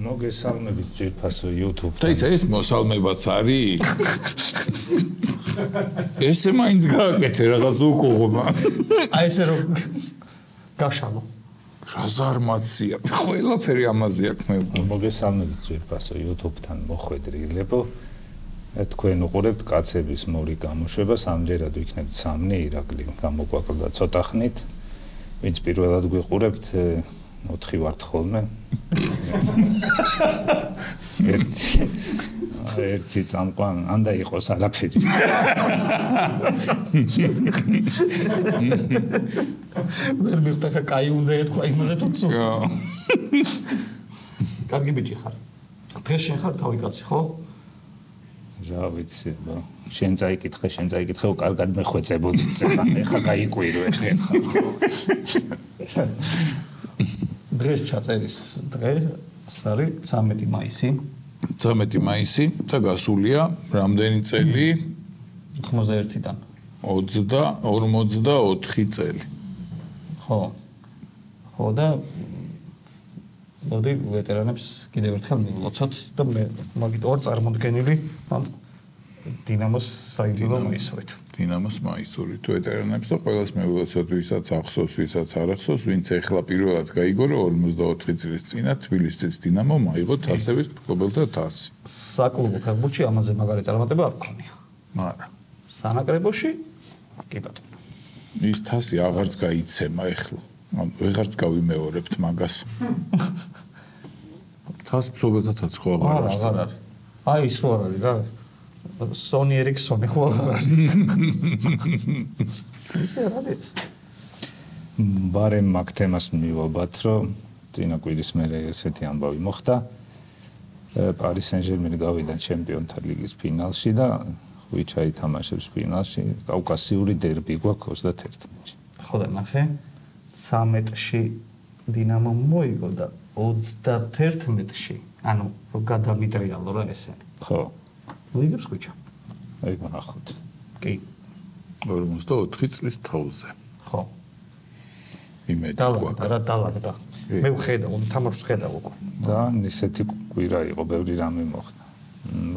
მოგესალმებით ძირფასო YouTube. დაიცა ეს მოსალმებაც არის. ესე მაინც გააკეთე რაღაც უკუღმა. აი ესე რომ გაშალო. რა ზარმაცია. ყველაფერი ამაზე აქვს მე. მოგესალმებით ძირფასო YouTube-თან მოხვედრილებო. თქვენ უყურებთ კაცების მორი გამოშვებას, ამჯერად ვიქნებთ სამნი ირაკლი გამოგვაკლდა ცოტა ხნით. ვინც პირველად გვიყურებთ 4 ვართ ხოლმე. ერთი წამყვან ანდა იყოს არაფერი. ვერ მიხდა ხა კაი უნდა ეთქვა იმაზე თუ ცუ. კარგი ბიჭი ხარ. დღეს შენ ხარ თავი კაცი, ხო? რა ვიცი, შენ წაიკითხე, კარგად მეხვეწებოდით ახლა, ეხა გაიკვირო ეხლა. დღეს ჩაწერის დღეს არის 13 მაისი. 13 მაისი და გასულია რამდენი წელი? 91-დან. 44 წელი. ხო. ხო და მოდი ვეტერანებს კიდევ ერთხელ მივლოცოთ და მე მაგით ვარ წარმოდგენილი ამ დინამოს საიდუმლო მაისურით. დინამოს მაისურით ვეტერანებს და ყველას მევლოცოთ, ვისაც ახსოვს, ვისაც არ ახსოვს, ვინც ეხლა პირველად გაიგო, რომ 44 წლის წინა თბილისის დინამო მაიღო თასების მფლობელთა თასი. საკლუბო ფეხბურთში ამაზე მაგარი წარმატება არ ქონია. მაგრამ სანაკრებოში კი ბატონო. ის თასი აღარც გაიცემა ეხლა. ვეღარც გავიმეორებთ მაგას. თას მფლობელთა თასი ხო აღარ არის? აღარ არის. აი ის რო არ არის რა. Sony Ericsson ხო აღარ არის. ისე არ არის. ბარემ მაგ თემას მივობათ, რომ წინა კვირის მერე ესეთი ამბავი მოხდა. Paris Saint-Germain გავიდა ჩემპიონთა ლიგის ფინალში და ხვიჩა ითამაშებს ფინალში. კავკასიური დერბი გვაქვს 31-ში. ხო და ნახე 13-ში დინამო მოიგო და 31-ში, ანუ რო გადამიტრიალო რა ესე. ხო. მოიგებს ხვიჩა. აი ნახოთ. კი. 44 წლის თავზე. ხო. იმედი გვაქვს. რა დაალაგდა. მე ვხედავ, თამაშს ხედავ უკვე. და ისეთი კვირა იყო, ბევრი რამე მოხდა.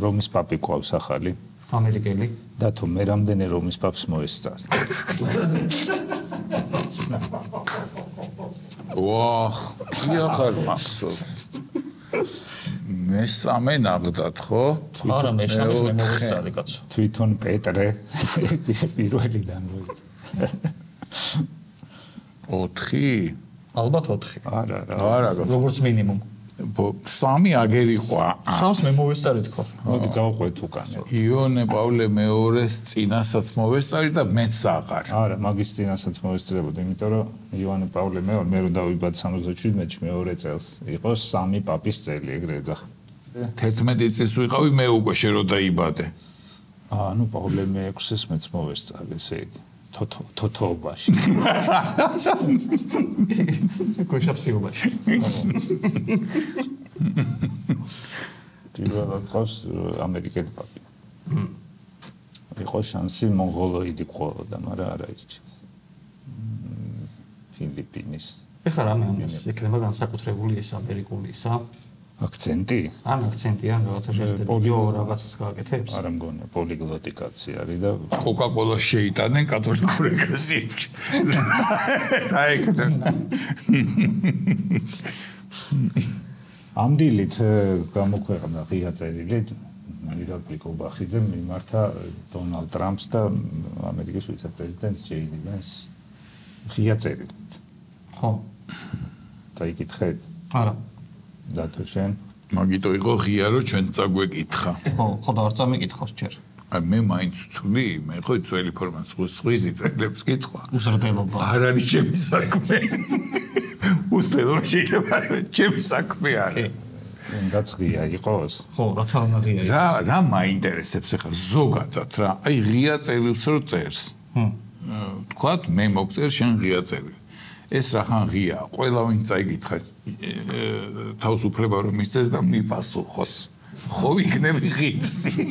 რომის პაპი ყავს ახალი. ამერიკელი. და თუ მე რამდენი რომის პაპს მოესწარი. ვახ, იახარ მახსოვს. მესამე ნაღდათ, ხო? არა, მესამე მოესწარი კაცო. თვითონ პეტრე პირველიდან მოიწ. 4? ალბათ 4. არა, როგორც მინიმუმ. 3 აგერ იყო. 3-ს მე მოესწარი თქო. მოდი გავყვეთ უკანე. იონე პავლე მეორეს წინასაც მოესწარი და მეც აღარ. არა, მაგის წინასაც მოესწრებოდი, იმიტომ რომ იონე პავლე მეორე მე რო დავიბად 77-ში მეორე წელს იყო 3 პაპის წელი, ეგრე ეძახა. 11 წელს ვიყავი მე უკვე შე რო დაიბადე. ნუ პავლე მე-6-ს მეც მოესწარი, ესე იგი. თოთოობაში. კოშაპსიობაში. პირველად ყავს ამერიკელი პაპი. იყო შანსი მონღოლოიდი ყოლოდა, მაგრამ არა ისჩეს. ფილიპინის. ეხლა რამე ამას ექნება განსაკუთრებული ეს ამერიკული ისა? აქცენტი? ან აქცენტი ან რაღაცა შესაძლებელი. იო, რაღაცას გააკეთებს? არა მგონია, პოლიგლოტი კაცი არის და კოკა-კოლა შეიტანენ კათოლიკურ ეკლესიაში. რა ეკნება? ამ დილით გამოქვეყნდა ღია წერილი ირაკლი კობახიძემ მიმართა დონალდ ტრამპს და ამერიკის ვიცე-პრეზიდენტს ჯეი დი ვენს ღია წერილით. ხო. წაიკითხეთ? არა. და თუ შენ მაგიტო იყო ღია რომ ჩვენ წაგვეკითხა. ხო და არ წამეკითხავს ჯერ. აი მე მაინც ვთვლი, მე ხო ძველი ფორმას სხვიზი წერლებს კითხვა. უზრდელობა. არ არის ჩემი საქმე. უსტელო შეიძლება ჩემი საქმე არის. უნდაც ღია იყოს? ხო, რაც არ უნდა ღია იყოს. რა მაინტერესებს ახლა ზოგადად რა. აი ღია წერილს რო წერს. თქვათ მე მოგწერ შენ ღია წერილი. ეს რახან ღია, ყველა ვინ წაიკითხა თავისუფლება რომ მისცეს და მიპასუხოს. ხო იქნები ღირსი.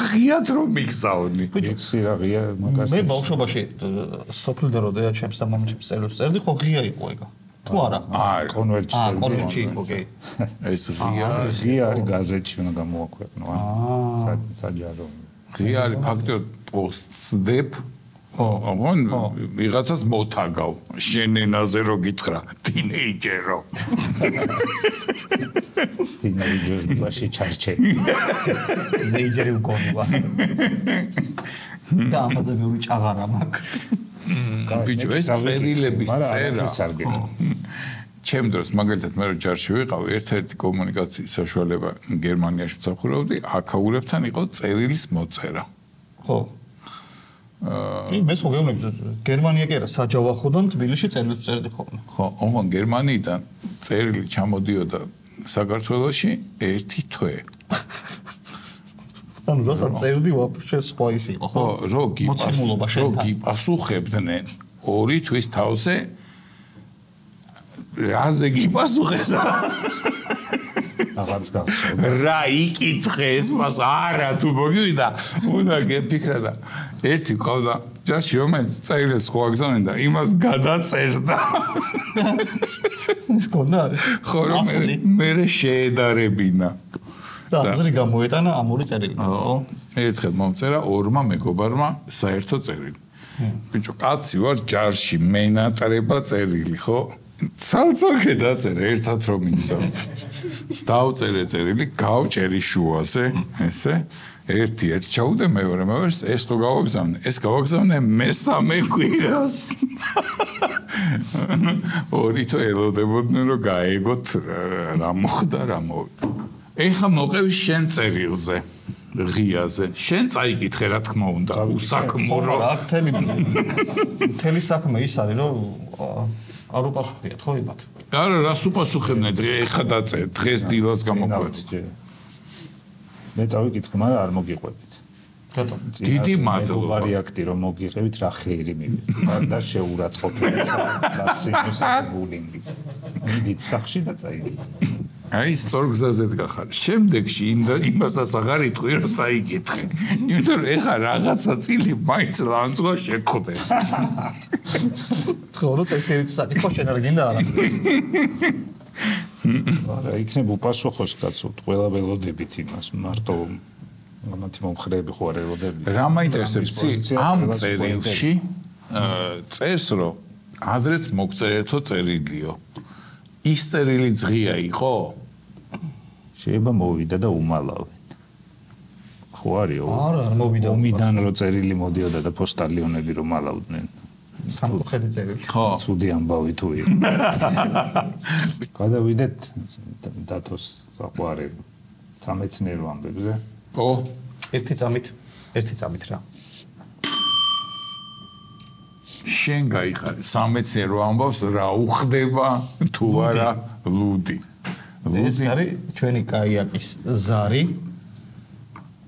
ღიად რომ მიგზავნი. ფიქსი რა ღია მაგას. მე ბავშვობაში სოფლიდან როდესაც ჩემს და მამაჩემს წერილს წერდი, ხო ღია იყო ეგა. თუ არა? კონვერტში იყო, კი. ეს ღია არის გაზეთში უნდა გამოაქვეყნო, საჯარო. ღია არის ფაქტობრივად პოსტსდებ. ოღონ ვიღაცას მოთაგავ შენ ენაზე რო გითხრა თინეიჯერო თინეიჯერში ჩარჩები თინეიჯერი უკონია და ამაზე ბევრი ჭაღარა მაქვს ბიჭო ეს წერილების წერა ჩემ დროს მაგალითად მე რო ჯარში ვიყავ ერთ-ერთი კომუნიკაციის საშუალება გერმანიაში ვსახურობდი აქაურებთან იყო წერილის მოწერა ხო მე სულ გერმანია კი არა საჯავახოდან თბილისში წერილს წერდი ხოლმე ხო ოღონ გერმანიიდან წერილი ჩამოდიოდა საქართველოში ერთი თვე ანუ რასაც წერდი ვაფშე სხვა ის იყო ხო რო გიპასუხებდნენ 2 თვის თავზე რაზე გიპასუხეს აღარც გახსოვს რა იკითხეს მას არა თუ მოგივიდა უნდა გეფიქრა და ერთი ყავდა ჯაში რომელიც წერილს ხო აგზავნდა იმას გადაწერდა ის კონდა ხო რომ მე შეედარებინა და აზრი გამოეტანა ამური წერილი ხო ერთხელ მომწერა ორმა მეგობარმა საერთო წერილი ბიჭო კაცი ვარ ჯარში მენატრება წერილი ხო ცალ-ცალკე დაწერე ერთად რომ ისა დავწერე წერილი გავჭერი შუაზე ესე ერთი ჩაუდე მეორე ეს ხო გავაგზავნე ეს გავაგზავნე მესამე კვირას ორი თვე ელოდებოდნენ რომ გაეგოთ რა მოხდა რა მოვიდა ეხა მოყევი შენ წერილზე ღიაზე შენ წაიკითხე რა თქმა უნდა უსაქმო რა თელი საქმე ის არის რომ არ უპასუხიათ ხო იმათ არა რას უპასუხებდნენ ეხა დაწე დღეს დილას გამოგვეცე მე წავიკითხე მაგრამ არ მოგიყვებით რატო დიდი მადლობა ვარიაქტი რომ მოგიღებით რა ხეირი მივიღეთ და შეურაცხყოფილი ვაქცინების ბულინგი დიდ სახში და წაიკითხე აი სწორ გზაზე დგახარ შემდეგში იმასაც აღარ იტყვი რომ წაიკითხე იმიტომ რომ ეხა რაღაცა წილი მაინც ლანძღვა შეხვდე ხო რო წესერიც საკითხო შენ არ გინდა არა არა იქნებ უპასუხოს კაცო ყველა ველოდებით იმას მარტო ამათი მომხრეები ხო არ ველოდები რა მაინტერესებს ამ წერილში წერს რომ ადრეც მოგწერეთო წერილიო ის წერილი ძღია იყო შეიძლება მოვიდა და უმალავენ ხო არისო არა არ მოვიდა ომიდან რო წერილი მოდიოდა და პოსტალიონები რომ მალავდნენ სამხედრო წერილი ხო ცუდი ამბავი თუ იყო გადავიდეთ დათოს საყვარელი სამეცნიერო ამბებზე ო ერთი წამით რა შენ გაიხარე სამეცნიერო ამბავს რა უხდება თუ არა ლუდი ეს არის ჩვენი კაიაკის ზარი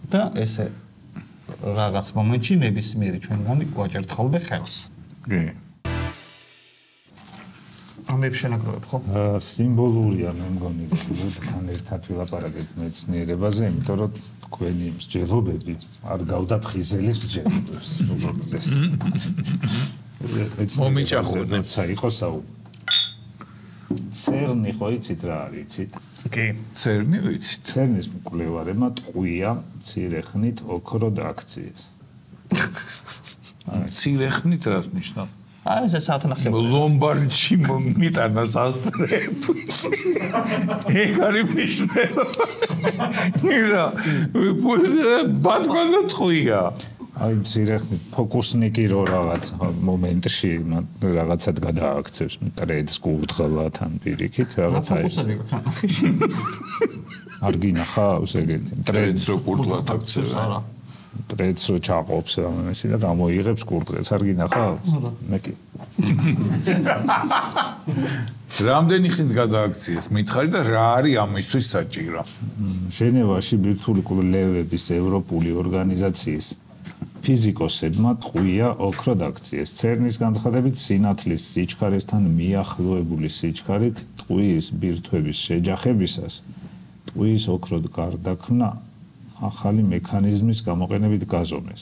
და ესე რაღაც მომენტში ნებისმიერი ჩვენგანი გვაჭერთ ხოლმე ხელს კი ამებს შენაგროვებ ხო სიმბოლურია მე მგონი ლუდთან ერთად ვილაპარაკეთ მეცნიერებაზე იმიტომ რომ თქვენი მსჯელობები არ გავდაფხიზელის მსჯელობებს როგორც ეს მომიჭახურნებ საერთო საუბარი CERN-ი ხო იცით რა არის იცით? კი, CERN-ი ვიცით. CERN-ის მკვლევარებმა ტყვია მცირე ხნით ოქროდ აქციეს. მცირე ხნით რას ნიშნავს? აი ეს საათნახევარი. ლომბარდში მომიტანა სასწრები. ეგ არის მნიშვნელობა. ირა, ბატონო ტყვია. აი მცირე ხნით ფოკუსნიკი რო რაღაც მომენტში რაღაცად გადააქცევს ტრედს კურდღელად ან პირიქით რაღაცა ის არ გინახავს ეგეთი ტრედს რო კურდღელად აქცევს არა ტრედს რო ჩაყობს ამაში და გამოიღებს კურდღელს არ გინახავს მე კი რამდენი ხნით გადააქციეს მითხარი და რა არის ამისთვის საჭირო ჟენევაში ბირთვული კვლევების ევროპული ორგანიზაციის ფიზიკოსებმა ტყვია ოქროდ აქციეს. CERN-ის განცხადებით, სინათლის სიჩქარესთან მიახლოებული სიჩქარით ტყვის ბირთვების შეჯახებისას ტყვის ოქროდ გარდაქმნა ახალი მექანიზმის გამოყენებით გაზომეს.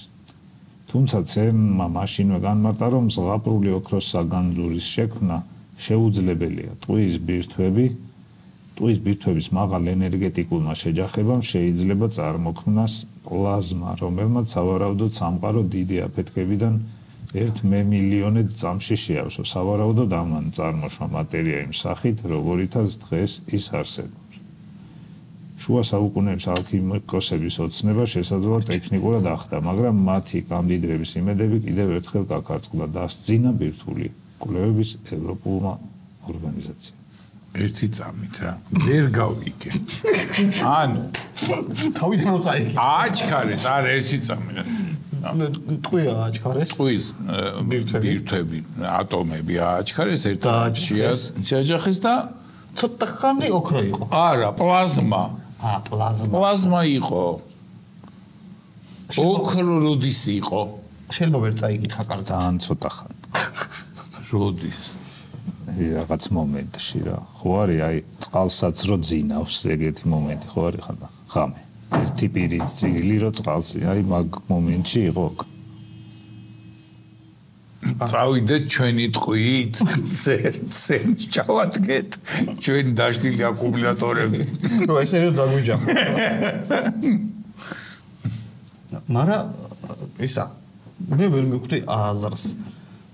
თუმცა CERN-მა მაშინვე განმარტა, რომ ზღაპრული ოქროს საგანძურის შექმნა შეუძლებელია ტყუის ბირთვების მაღალ ენერგეტიკულმა შეჯახებამ შეიძლება წარმოქმნას პლაზმა, რომელმაც სავარაუდოდ სამყარო დიდი აფეთქებიდან 1 მილიონად წამში შეავსო. სავარაუდოდ ამან წარმოშვა მატერია იმ სახით, როგორითაც დღეს ის არსებობს. შუა საუკუნეების ალქიმიკოსების ოცნება შესაძლოა ტექნიკურად ახდა, მაგრამ მათი გამდიდრების იმედები კიდევ ერთხელ გაქარწყლა და ასძინა ბირთვული კვლევების ევროპულმა ორგანიზაციამ. ერთი წამით რა. ვერ გავიგე. ანუ თავიდან რო წაიქი. აჩქარეს, არა ერთი წამი რა. ტყვია აჩქარეს. ტყუის ბირთვები, ატომები აჩქარეს შეაჯახეს და ცოტა ხანი ოქრო იყო. არა, პლაზმა. პლაზმა. პლაზმა იყო. ოქრო როდის იყო? შეიძლება ვერ წაიკითხა კარგად. ძალიან ცოტა ხანი. როდის? რაღაც მომენტში რა. ხო არის აი წყალსაც რო ძინავს ეგეთი მომენტი ხო არის ხამე. ერთი პირი წილი რო წყალს აი მაგ მომენტში იყო. წავიდეთ ჩვენი ტყვით, ცენს ჩავადგეთ ჩვენი დაშლილი აკუმულატორები. რო ესე რომ დაგვიჯახო. მაგრამ ისა მე ვერ მივხვდი აზრს.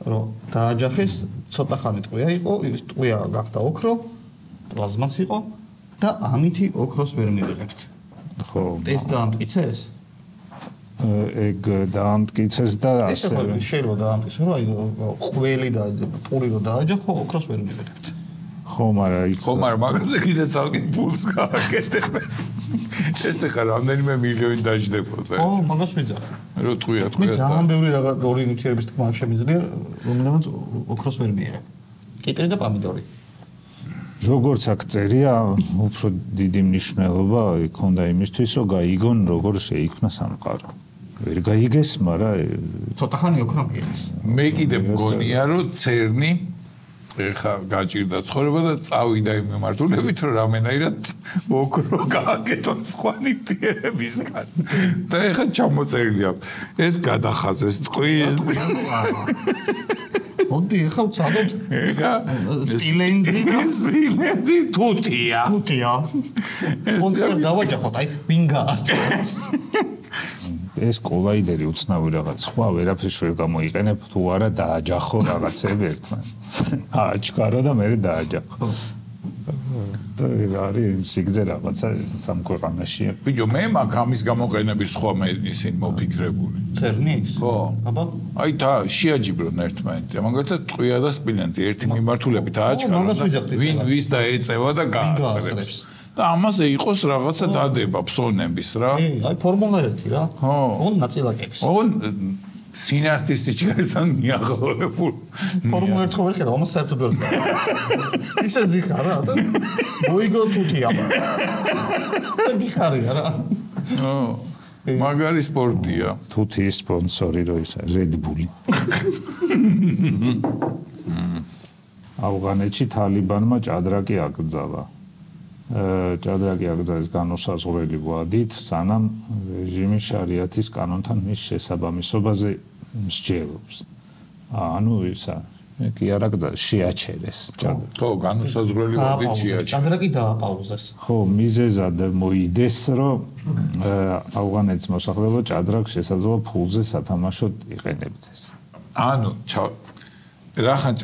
რომ დააჯახეს ცოტა ხანი ტყვია იყო, ის ტყვია გახდა ოქრო, პლაზმაც იყო და ამითი ოქროს ვერ მივიღებთ. ხო. ეს დაამტკიცეს? ეგ დაამტკიცეს და ასე შეიძლება დაამტკიცოს, რომ აი ყველი და პური რო დააჯახო, ოქროს ვერ მივიღებთ. ხო, მაგრამ მაგაზე კიდე ცალკე ფულს გააკეთებენ. ეს ახლა რამდენიმე მილიონი დაждდებოდა ეს. ო, მაგას ვიძახ. რო ტყვია. მე ძალიან ბევრი რაღაც ორი ნივთიერების თქმა შემიძლია, რომელმაც ოქროს ვერ მიიღებ. კიტრი და პამიდორი. როგორც აქ წერია, უფრო დიდი მნიშვნელობა იქონდა იმისთვის, რომ გაიგონ როგორ შეიქმნა სამყარო. ვერ გაიგეს, მაგრამ ცოტა ხანი ოქრო მიიღეს. მე კიდე მგონია, რომ ცერნი ეხა გაჭირდა ცხოვრება და წავიდა იმ მიმართულებით, რომ რამენაირად ოქრო გააკეთონ სხვა ნივთიერებისგან. და ეხა ჩამოწერილია. ეს გადახაზეს ტყვის. მოდი ეხა ვცადოთ. ეხა სპილენძი თუთია. მოდი დავაჯახოთ, აი ვინ გაასწრებს. ეს კოლაიდერი უცნაური რაღაც სხვა ვერაფერს ვერ გამოიყენებ თუ არა დააჯახო რაღაცები ერთმანეთს. აჩქარო და მე დააჯახო. და არის სიგრძე რაღაცა სამყაროში. ბიჭო, მე მაგ ამის გამოყენების სხვა მე ისინი მოფიქრებული. ცერნის? ხო. აბა. აი და შეაჯიბრონ ერთმანეთს. მაგალითად ტყვია და სპილენძი ერთი მიმართულებით აჩქარო და ვინ ვის დაეწევა და გაასწრებს. და ამაზე იყოს რაღაცა დადება ფსონების რა. აი ფორმულა 1 რა. ხო. ოღონ ნაწილაკებს. ოღონ სინათლის სიჩქარესთან მიაღწევებულ. ფორმულა 1 ხო ვერ ხედავ, ამას საერთოდ ვერ ხედავ. ისე ზიხარ რა და მოიგო თუთია. და გიხარია რა. ხო. მაგარი სპორტია. თუთის სპონსორი რო ისა Red Bull. ავღანეთში თალიბანმა ჭადრაკი აკრძალა. ჭადრაკი აკრძალეს განუსაზღვრელი ვადით, სანამ რეჟიმი შარიათის კანონთან მის შესაბამისობაზე მსჯელობს. ანუ ისა კი არ აკრძალეს, შეაჩერეს ჭადრაკი. ხო, განუსაზღვრელი ვადით შეაჩერეს. ჭადრაკი დააპაუზეს. ხო, მიზეზად მოიდეს, რომ ავღანეთის მოსახლეობა ჭადრაკს შესაძლოა ფულზე სათამაშოდ იყენებდეს. ანუ რახან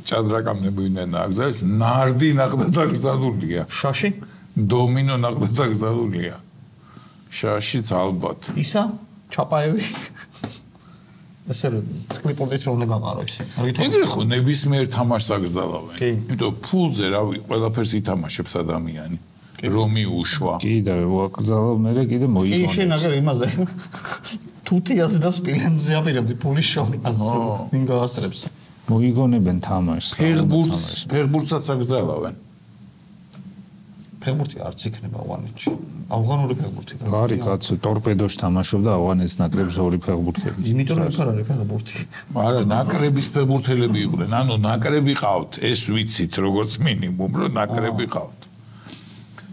ჭადრაკამდე მივიდნენ აკრძალეს, ნარდი ნახდაც აკრძალულია. შაში? დომინო ნახდაც აკრძალულია. შაშიც ალბათ. ისა? ჩაპაევი? ესე რომ წკლიპოდით რომ უნდა გაყარო ისე. ეგრე ხო ნებისმიერ თამაშს აკრძალავენ. კი. იმიტომ ფულზე რავი ყველაფერს ითამაშებს ადამიანი. რომ მიუშვა. კი და ვაკრძალავ მე კიდე მოიგონეს. კი, შენ აგერ იმაზე. თუთიაზე და სპილენძზე აპირებდი ფულის შოვრებას. ვინ გაასწრებს? მოიგონებენ თამაშს. ფეხბურთსაც აკრძალავენ. ფეხბურთი არც იქნება ავღანეთში. ავღანური ფეხბურთი. არის კაცო, ტორპედოში თამაშობდა ავღანეთის ნაკრების ორი ფეხბურთელი. იმიტომ რომ იქ არ არის ფეხბურთი. არა, ნაკრების ფეხბურთელები იყვნენ. ანუ ნაკრები ყავთ, ეს ვიცით როგორც მინიმუმ, რომ ნაკრები ყავთ.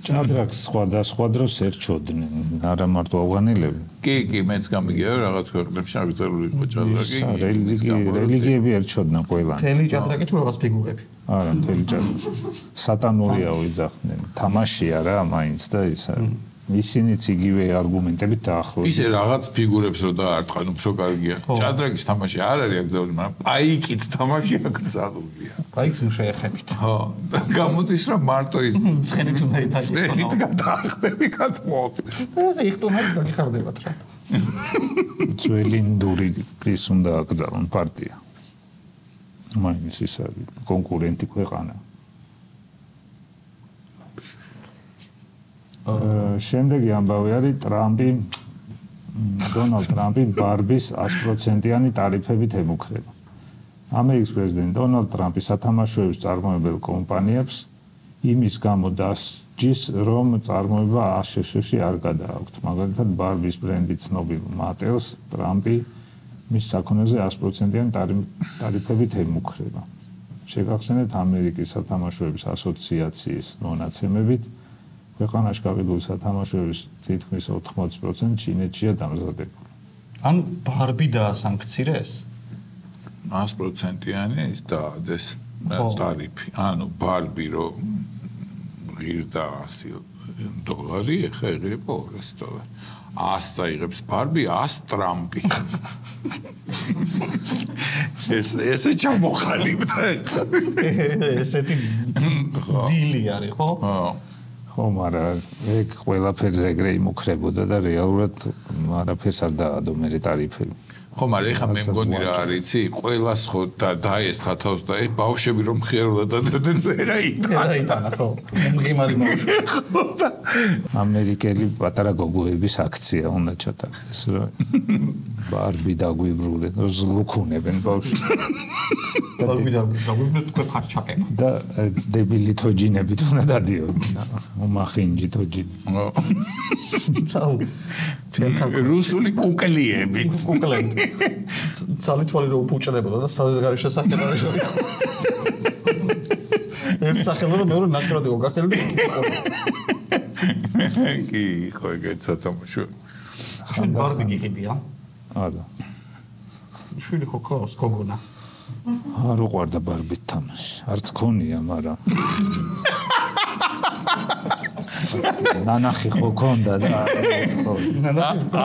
ჭადრაკს სხვადასხვა დროს ერჩოდნენ, არა მარტო ავღანელები. კი, მეც გამიგია რაღაც ქვეყნებში აღწერული იყო ჭადრაკი. რელიგიები ერჩოდნენ ყველანი. თელი ჭადრაკი თუ რაღაც ფიგურები. არა, თელი ჭადრაკი. სატანურიაო იძახდნენ. თამაშია რა, მაინც და ისა. ისინიც იგივე არგუმენტებით დაახლოდნენ. ისე რაღაც ფიგურებს რო დაარტყან, უფრო კარგია. ჭადრაკის თამაში არ არის აკრძალული, მაგრამ პაიკით თამაში აკრძალულია. პაიკს შეეხებით. ხო, გამოდის რომ მარტო ის ცხენით უნდა იტაკი. ცხენით გადაახტები გადმოაყრე. ესე იხტუნად დაგიხარდებათ რა. ძველი ნდურის უნდა აკრძალონ პარტია. მაინც ის არის კონკურენტი ქვეყანა. შემდეგი ამბავი არის დონალდ ტრამპი ბარბის 100%-იანი ტარიფებით ემუქრება. ამერიკის პრეზიდენტი დონალდ ტრამპი სათამაშოების წარმოებელ კომპანიებს იმის გამო დასჯის, რომ წარმოება აშშ-ში არ გადააქვთ. მაგალითად, ბარბის ბრენდი ცნობილ მატელს ტრამპი მის საქონელზე 100%-იანი ტარიფებით ემუქრება. შეგახსენებთ ამერიკის სათამაშოების ასოციაციის მონაცემებით, ქვეყანაში გაყიდული სათამაშოების თითქმის 80% ჩინეთშია დამზადებული. ანუ ბარბი დაასანქცირეს? 100%-იანი ის დაადეს ტარიფი. ანუ ბარბი რო ღირდა $100, ეხა ეღირება $200. 100 წაიღებს ბარბი, 100 ტრამპი. ესე ჩამოხალიბდა. ესეთი დილი არის, ხო? ხო, მაგრამ ეგ ყველაფერზე ეგრე იმუქრებოდა და რეალურად არაფერს არ დაადო მერე ტარიფები. ხო, მაგრამ ეხა მე მგონი რა არის, იცი, ყველას ხო დაესხა თავს და ეს ბავშვები რომ ხერულად დადდნენ ზერა იტანა, ხო. მღიმარი ბავშვი. ამერიკელი პატარა გოგოების აქცია უნდა ჩატარდეს, რომ ბარბი დაგვიბრუნდნენ, ზლუქუნებენ ბავშვს. ბარბი დაგვიბრუნდნენ თქვენ ხარ ჩაკემა. და დებილი თოჯინებით უნდა დადიოდნენ. უმახინჯი თოჯინი. რუსული კუკლიები. კუკლები. ცალითვალი რო უპუჭდებოდა და საზღარი შესახებ არის. ერთ სახელმწიფო მეორე ნახევრად იყო გახელი. კი, ხო, ეგეც სათამაშო. შენ ბარბი გიყიდია? არა. შვილი ხო ყავს გოგონა. არ უყვარდა ბარბით თამაში. არც ქონია, მაგრამ ნანახი ხო ქონდა და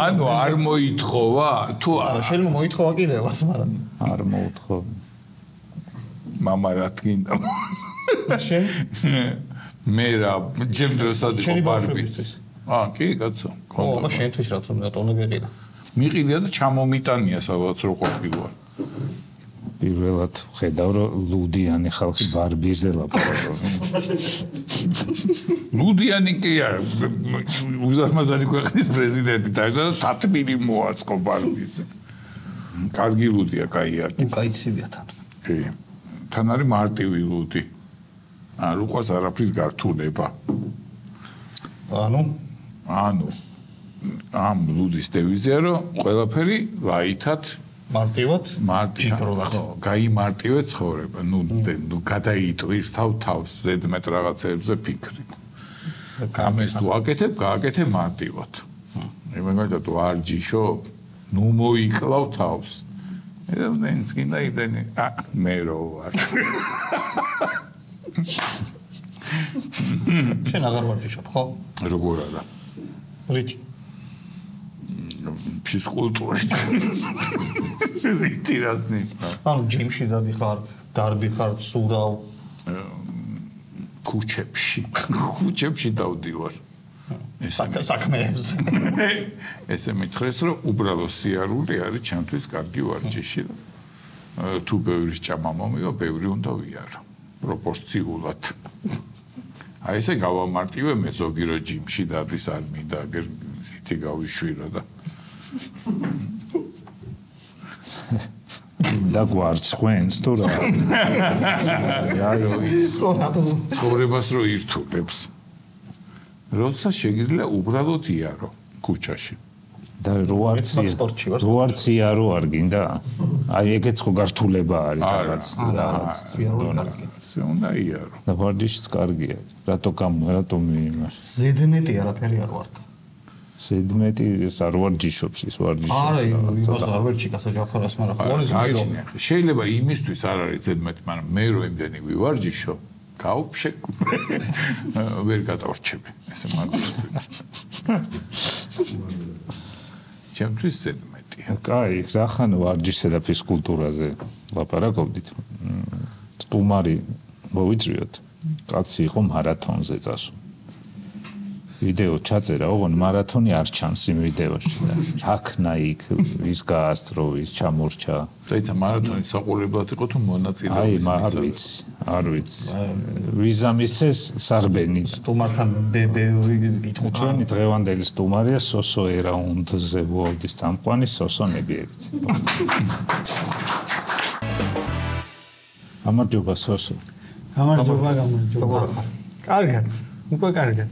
ანუ არ მოითხოვა თუ არა შეიძლება მოითხოვა კიდევაც მაგრამ არ მოუთხოვ მამა რა თქინდა შენ მე რა ჩემ დროსაც იყო ბარბი კი კაცო ხო აბა შენთვის რა თქმა უნდა ტონე გიყიდა მიყიდია და ჩამომიტანია სადაც რო ყოფილა პირველად ხედავ რომ ლუდიანი ხალხი ბარბიზე ლაპარაკობს ლუდიანი კი არა უზარმაზარი ქვეყნის პრეზიდენტი და თათბირი მოაწყო ბარბიზე კარგი ლუდია კაია უკაიცივია თან კი თან არის მარტივი ლუდი არ უყვარს არაფრის გართულება ანუ ამ ლუდის დევიზია რომ ყველაფერი ლაითად მარტივად მარტივად გაიმარტივე ცხოვრება ნუ გადაიტვირ თავს ზედმეტ რაღაცებზე ფიქრი გამეს თუ აკეთებ გააკეთე მარტივად იმენა თუ არ ჯიშო ნუ მოიკლავ თავს ეს კიდე იდენი მე რო ვარ შენ აღარ ვარ ჯიშობ ხო როგორ არა რითი ფიზკულტურით რითირასნი ანუ ჯიმში დადიხარ დარბი ხარ სურავ ქუჩებში დავდივარ საქმეებს ესე მითხრეს რომ უბრალო სიარული არის ჩემთვის კარგი ვარჯიში თუ ბევრი ჭამა მომივა ბევრი უნდა ვიარო პროპორციულად აი ესე გავამარტივე მე ზოგი რო ჯიმში დადის არ მინდა აგერ ითი გავიშვირო და და გვარცხვენს თუ რა ცხოვრებას რო ირთულებს როცა შეგიძლია უბრალოდ იარო ქუჩაში და როარცია რო არ გინდა? აი ეგეც ხო გართულება არის რაღაც. უნდა იარო. და ვარჯიშიც კარგია. რატომ იმაში? ზედმეტი არაფერი არ ვარ. ზედმეტი ეს არ ვარჯიშობს ის ვარჯიშობს. არა, იმას არ ვერჩიკას აჯაფარას, მაგრამ ყოველი ზმირო. შეიძლება იმისთვის არ არის ზედმეტი, მაგრამ მე რო იმდენი ვივარჯიშო, გაუფშე ვერ გადავრჩები. ესე მაგას. ჩემთვის ზედმეტია. კაი, რახან ვარჯიშსა და ფიზკულტურაზე ლაპარაკობდით. სტუმარი მოვიწვიოთ. კაცი იყო მარათონზე წასული. ვიდეო ჩაწერა, ოღონდ მარათონი არ ჩანს იმ ვიდეოში. რაქნა იქ, ვის გაასწრო, ვის ჩამორჩა. დაიცა მარათონის საყურებლად იყო თუ მონაწილეობის მისცა? არ ვიცი. ვიზამისცეს სარბენი. სტუმართან ბევრი კითხვა. ჩვენი დღევანდელი სტუმარია სოსო ერაუნდზე ვოლდის წამყვანი სოსო ნებიევიცი. გამარჯობა სოსო. გამარჯობა. კარგად. უკვე კარგად.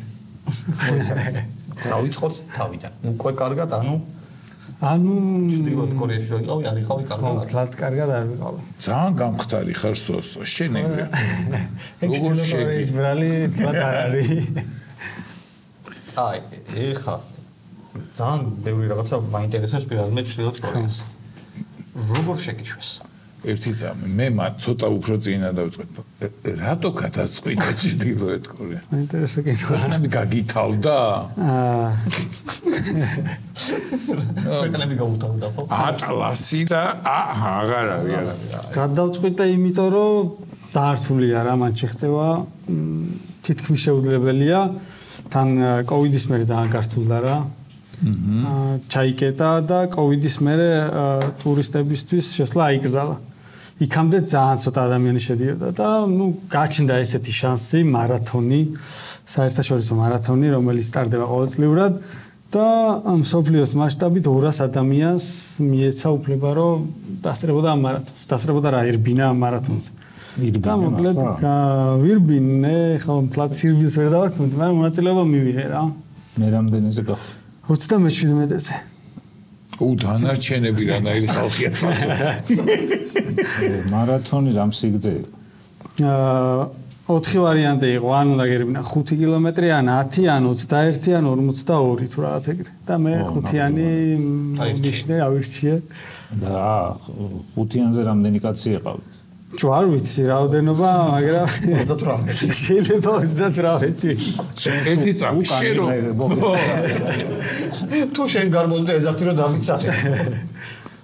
დავიწყოთ თავიდან. უკვე კარგად, ანუ ჩრდილოეთ კორეაში რო იყავი, არ იყავი კარგად. ხო, კარგად არ ვიყავი. ძალიან გამხდარი ხარ სოსო, შენ ეგრე. როგორ შეგის ბრალი, თვათ არ არის. აი, ეხა ძალიან ბევრი რაღაცა მაინტერესებს პირადად მე ჩრდილოეთ კორეას. როგორ შეგიშვეს? ერთი წამი მე მათ ცოტა უფრო წინა დავწყვეტ. რატო გადაწყვიტე ჩრდილოეთ კორეა? მაინტერესებს კითხვა. ხანები გაგითავდა? ხანები გაუთავდა ხო? ატლასი და აღარ არის. გადავწყვიტე იმიტომ რომ ძალიან რთულია რა მან შეღწევა. თითქმის შეუძლებელია. თან კოვიდის მერე ძალიან გართულდა რა. ჩაიკეტა და კოვიდის მერე ტურისტებისთვის შესვლა აიკრძალა. იქამდე ძალიან ცოტა ადამიანი შედიოდა და ნუ გაჩნდა ესეთი შანსი მარათონი, საერთაშორისო მარათონი, რომელიც სტარდება ყოველწლიურად და მსოფლიოს მასშტაბით 200 ადამიანს მიეცა უფლება რომ დასწრებოდა ამ მარათონს. დასწრებოდა რა ერბინა ამ მარათონზე. და მოკლედ ვირბინე, ხო, მთლად სირბილს ვერ დავარქმევდი, მაგრამ მონაწილეობა მივიღე რა. მე რამდენიზე გახდა? 37-ზე. დანარჩენები რანაირი ხალხია. მარათონი რამ სიგრძე? 4 ვარიანტი იყო, ან უნდა გერბინა 5 კილომეტრი, ან 10, ან 21, ან 42 თუ რაღაც ეგრე. და მე 5-იანი ნიშნე ავირჩიე. და 5-იანზე რამდენი კაცი ეყავით? არ ვიცი რაოდენობა, მაგრამ 38. შეიძლება 38. ერთი წამი შერო. თუ შენ გარმონდე ეძახდი რომ დამიცადე.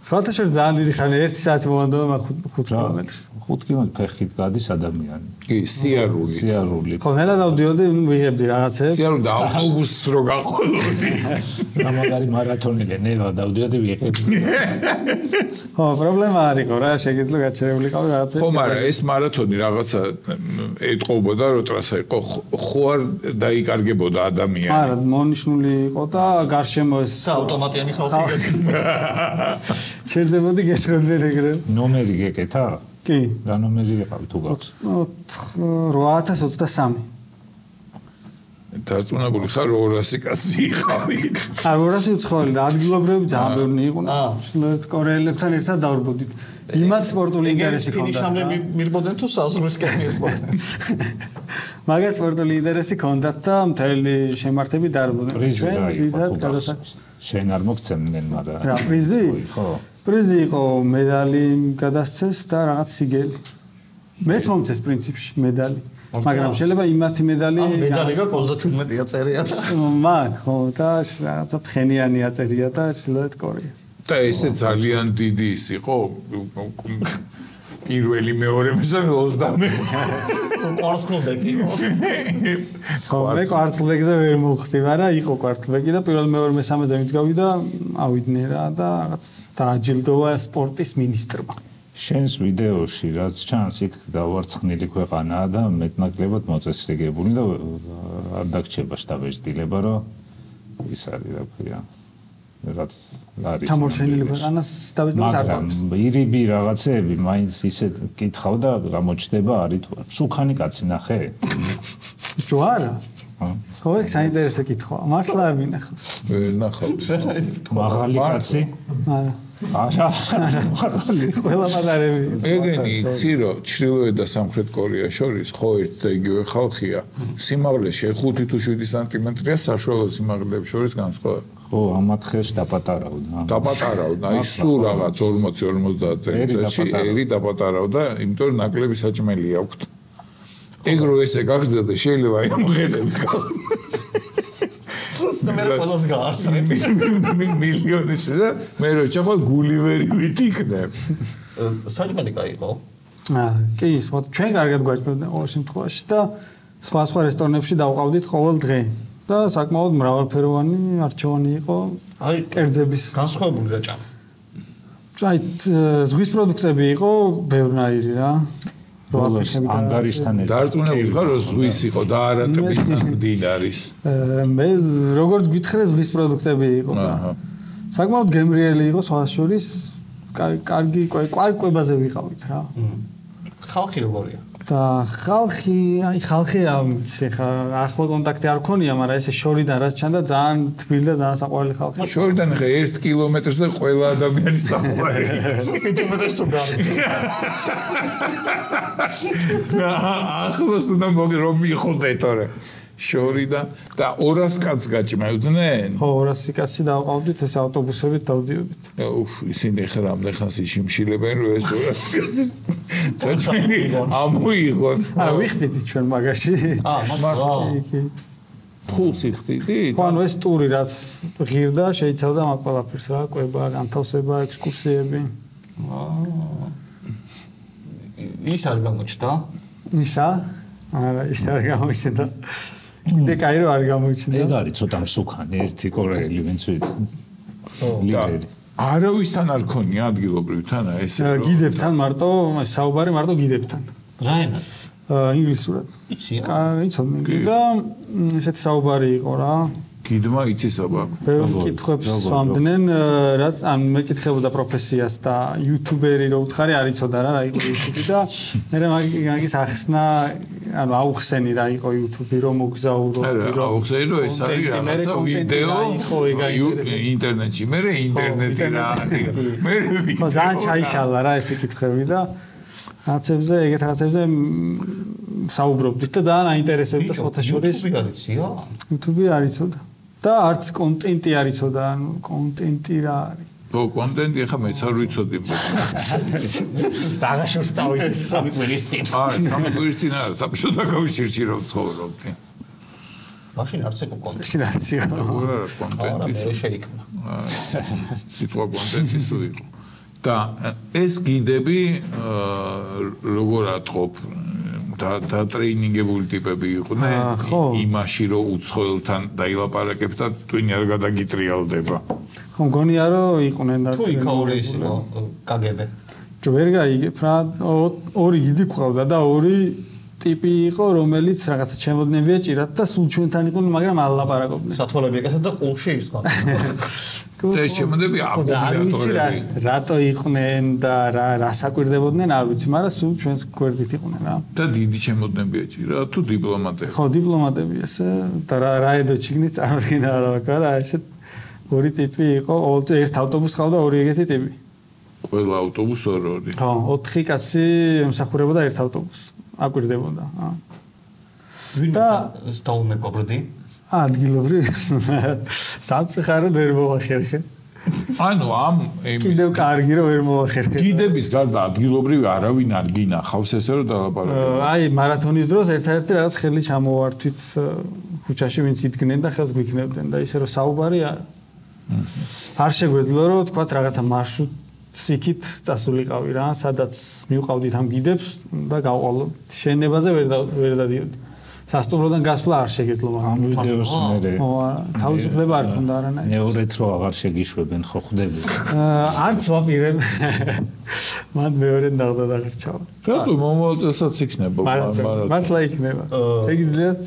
სხვათა შორის ძალიან დიდი ხანი 1 საათი მომანდობა 5 კილომეტრს. 5 კილომეტრი ფეხით გადის ადამიანი. კი, სიარული. ხო, ნელა დავდიოდი, ვიღებდი რაღაცებს. სიარული და ავტობუსს რო გაყოლოდი. ამაგარი მარათონიზე ნელა დავდიოდი ვიღებდი. ხო, პრობლემა არ იყო რა, შეგიძლია გაჩერებული ყავი რაღაცები. ხო, მაგრამ ეს მარათონი რაღაცა ეტყობოდა, რომ ტრასა იყო, ხო არ დაიკარგებოდა ადამიანი. არა, მონიშნული იყო და გარშემო ეს ავტომატიანი ხალხი. ჩერდებოდი გესწრებდნენ ეგრე. ნომერი გეკეთა? კი. რა ნომერი ეყავი თუ გაქვს? 8023. დარწმუნებული ხარ 200 კაცი იყავი. არ 200 უცხოელი და ადგილობრივები ძალიან ბევრი იყვნენ. ჩრდილოეთ კორეელებთან ერთად დავრბოდით. იმათ სპორტული ინტერესი ჰქონდათ. ფინიშამდე მირბოდნენ თუ საზღვრისკენ მირბოდნენ. მაგათ სპორტული ინტერესი ჰქონდათ და მთელი შემართები დავრბოდნენ. პრიზი რა იყო? გადასაქმს. შენ არ მოგცემდნენ, მაგრამ რა პრიზი? ხო. პრიზი იყო მედალი გადასცეს და რაღაც სიგელი. მეც მომცეს პრინციპში მედალი. მაგრამ შეიძლება იმათი მედალი მედალი გაქვს 37-ია წერია და მაგ ხო და რაღაცა ფხენიანი აწერია და ჩრდილოეთ კორეა. და ესე ძალიან დიდი ის იყო პირველი მეორე მესამე 20-მე. კვარცხლბეკი. ხო, მე კვარცხლბეკზე ვერ მოვხდი, მაგრამ იყო კვარცხლბეკი და პირველ მეორე მესამეზე ვინც გავიდა, ავიდნენ რა და რაღაც დააჯილდოვა სპორტის მინისტრმა. შენს ვიდეოში რაც ჩანს იქ დავარცხნილი ქვეყანაა და მეტნაკლებად მოწესრიგებული და არ დაგჭირება შტაბეჭდილება რომ ის არის რა ქვია რაც არის ჩამორჩენილი ქვეყანას შტაბეჭდილებას არ თავს. ირიბი რაღაცეები მაინც ისე კითხავ და გამოჩნდება არის თუ სუქანი კაცი ნახე? ჯო არა. ხო, ეგ საინტერესო კითხვაა. მართლა არ მინახავს. ვერ ნახავთ. მაღალი კაცი. არა. არა, მაღალი. ყველა პატარები. ეგენი იცი რომ ჩრდილოეთ და სამხრეთ კორეას შორის ხო ერთ და იგივე ხალხია. სიმაღლეში 5 თუ 7 სანტიმეტრია საშუალო სიმაღლეებს შორის განსხვავება. ხო, ამათ ხელს დაპატარავდა. დაპატარავდა, აი სულ რაღაც 40-50 წელიწადში ერი დაპატარავდა, იმიტომ რომ ნაკლები საჭმელი აქვთ. ეგ რო ესე გაგრძელდა შეიძლება იმღერები და მე ყველას გაასწრებ. მილიონიც და მე რო ჩახვალ გულივერი ვიტიქნებ. საჭმელი კაიყო. კი, სხვა ჩვენ კარგად გვაჭმევდნენ ყოველ შემთხვევაში და სხვა რესტორნებში დავყავდით ყოველ დღე. და საკმაოდ მრავალფეროვანი არჩევანი იყო აი კერძების განსხვავებული გაჭამ. აი ზღვის პროდუქტები იყო ბევრნაირი რა. ბოლოს ანგარიშთან ერთად დარწმუნებული ხარ რომ ზღვის იყო და არა ტბისთან მდინარის. მე როგორც გითხრე ზღვის პროდუქტები იყო და საკმაოდ გემრიელი იყო სხვა შორის კარგი კვებაზე ვიყავით რა. ხალხი როგორია? და ხალხი ხა ახლა კონტაქტი არ ქონია, მაგრამ ესე შორიდან რაც ჩანდა ძალიან თბილი და ძალიან საყვარელი ხალხი. შორიდან ხა 1 კილომეტრზე ყველა ადამიანი საყვარელი. კილომეტრს თუ გამიწევს. ახლოს უნდა რომ მიხოდე თორე. შორიდან და 200 კაცს გაჭმევდნენ? ხო, 200 კაცი დავყავდით, ეს ავტობუსებით დავდიოდით. ისინი ხა რამდენ ხანს იშიმშილებენ რომ ეს 200 კაცის საჭმელი ამოიღონ. არა, ვიხდით ჩვენ მაგაში. მაგრამ ფულს იხდით? ხო, ანუ ეს ტური რაც ღირდა, შეიცავდა მაგ ყველაფერს რა, კვება, განთავსება, ექსკურსიები. ის არ გამოჩნდა? ისა? არა, ის არ გამოჩნდა. კიდე კაი რომ არ გამოჩნდა. ეგ არის ცოტა მსუქანი, ერთი კორეელი ვინც ვიცი. ლიდერი. არავისთან არ ქონია ადგილობრივთან ესე რომ გიდებთან მარტო, საუბარი მარტო გიდებთან. რა ენაზე? ინგლისურად. იცი? იცოდნენ და ესეთი საუბარი იყო რა. გიდმა იცის აბა. ბევრ კითხვებს სვამდნენ, რაც ან მე კითხებოდა პროფესიას და იუთუბერი რო უთხარი არ იცოდა რა იყო იუთუბი და მე მაგის ახსნა ანუ აუხსენი რა იყო იუთუბი რომ მოგზაურო რომ აუხსენი რომ ეს არის რაღაცა ვიდეო ინტერნეტში მე ინტერნეტი რა მე ხო ძალიან ჩაიშალა რა ესე კითხები და რაცებზე ეგეთ რაცებზე საუბრობდით და ძალიან აინტერესებდა სხვათა შორის იუთუბი არ იცია? იუთუბი არ იცოდა და არც კონტენტი არ იცოდა ანუ კონტენტი რა არის ო კონტენტი ხა მეც არ ვიცოდი დაღაშორს წავიდეთ სამი კვირის წინ სამი კვირის წინ არა საბჭოთა კავშირში რომ ცხოვრობდი მაშინ არც იყო კონტენტი შინაც იყო არა კონტენტი მე შეიქმნა სიტყვა კონტენტი სულ იყო და ეს გიდები როგორ ატყობ და ტრეინინგებული ტიპები იყვნენ იმაში რომ უცხოელთან დაილაპარაკებ და twin არ გადაგიტრიალდება ხო მგონია რომ იყვნენ და თუ იქაური ის იყო კგბ ჯერ გაიგებ რა ორი გიდი ყავდა და ორი ტიპი იყო რომელიც რაღაცა ჩემოდნებია ჭირად და სულ ჩვენთან იყვნენ მაგრამ არ ლაპარაკობდნენ სათვალები ეკეთა და ყულში ისყავ და ეს შემოდები აკუმულატორები რატო იყვნენ და რა საკვირდებოდნენ არ ვიცი მაგრამ სულ ჩვენს გვერდით იყვნენ რა და დიდი შემოდნებია ჭირა თუ დიპლომატები ხო დიპლომატები ესე და რა ედო ჩიგნით წარმოდგენა არა ვაკარა ესე ორი ტიპი იყო ერთ ავტობუსს ყავდა ორი ეგეთი ტიპი ყველა ავტობუსს ორი ხო 4 კაცი ემსახურებოდა ერთ ავტობუსს აკვირდებოდა და სტაუნეკობრდი ადგილობრივი სამწუხაროდ ვერ მოახერხე ანუ ამ კიდევ კარგი რომ ვერ მოახერხე გიდების გარდა ადგილობრივი არავინ არ გინახავს ესე რომ დალაპარაკებთ აი მარათონის დროს ერთ-ერთი რაღაც ხელი ჩამოვართვით ქუჩაში ვინც იდგნენ და ხელს გვიქნებდნენ და ისე რომ საუბარი არ შეგვეძლო რომ თქვა რაღაცა მარშრუტ სიკით წასულიყავი რა, სადაც მივყავდით ამ გიდებს და გავყოლობთ. შენებაზე ვერ დადიოდი. სასტუმროდან გასვლა არ შეგეძლო მაგრამ ამ ვიდეოს მე თავისუფლება არ ქონდა არანაირი. მეორეთ რო აღარ შეგიშვებენ ხო ხდები? არც ვაპირებ. მან მეორედ ნახდა და აღარჩავა. რატო მომავალ წელსაც იქნება მაგრამ მართლა იქნება. შეგიძლიათ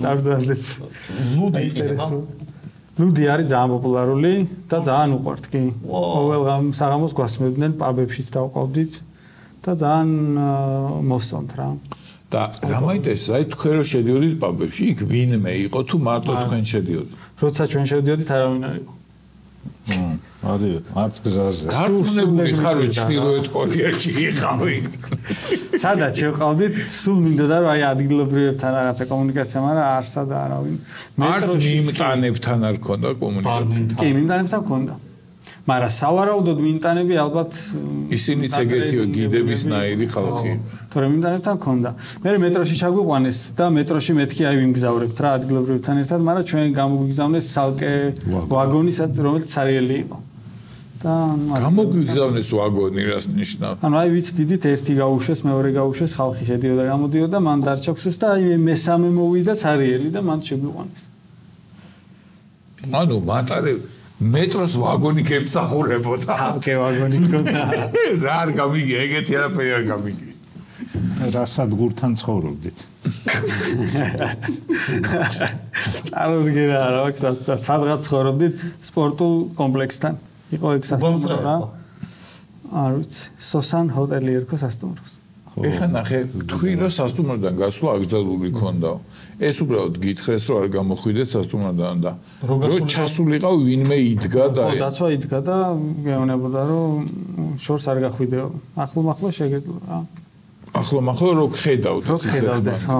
წარდგათ. ლუდი იქნება. ლუდი არის ძალიან პოპულარული და ძალიან უყვართ კი. ყოველ საღამოს გვასმევდნენ პაბებშიც დავყავდით და ძალიან მოსწონთ რა. და რა მაინტერესებს, აი თქვენ რო შედიოდით პაბებში, იქ ვინმე იყო თუ მარტო თქვენ შედიოდით? როცა ჩვენ შევდიოდით, არავინ არ იყო. არის არც გზაზე. გართმევული ხარ ჩრდილოეთ კორეაში იყავი. სადაც შევყავდით, სულ მინდოდა რომ აი ადგილობრივებთან რაღაცა კომუნიკაცია, მაგრამ არსად არავინ. არც მიმტანებთან არ ქონდა კომუნიკაცია. კი, მიმტანებთან ქონდა. მაგრამ სავარაუდოდ მიმტანები ალბათ ისინიც ეგეთიო გიდებისნაირი ხალხი. თორემ მიმტანებთან ქონდა. მე მეტროში ჩაგვიყვანეს და მეტროში მეთქი აი ვიმგზავრებთ რა ადგილობრივებთან ერთად, მაგრამ ჩვენ გამოგვიგზავნეს ცალკე ვაგონი, რომელიც სარიელი იყო. და გამოგვიგზავნეს ვაგონი, რას ნიშნავს? ანუ აი ვიცი დიდით ერთი გაუშვეს, მეორე გაუშვეს, ხალხი შედიოდა, გამოდიოდა, მან დარჩა ქუსეს და აი მესამე მოვიდა სარიელი და მან შეგვიყვანეს. ანუ მატარე მეტროს ვაგონი გემსახურებოდა. ცალკე ვაგონი ქონდა. რა არ გამიგია, ეგეთი არაფერი არ გამიგია. რა სადგურთან ცხოვრობდით? წარუდგენა რა აქვს, სადღაც ცხოვრობდით სპორტულ კომპლექსთან. იყო ეგ სასტუმრო რა. არ ვიცი, სოსან ჰოტელი ერქვა სასტუმროს. ეხლა ნახე, თქვი რომ სასტუმროდან გასვლა აკრძალული ქონდა. ეს უბრალოდ გითხრეს რომ არ გამოხვიდეთ სასტუმროდან და რომ ჩასულიყავ ვინმე იდგა და ხო, დაცვა იდგა და გეუბნებოდა რომ შორს არ გახვიდეო. ახლო-მახლო შეგეძლო რა. ახლო-მახლო რო ხედავდეს. ხედავდეს, ხო.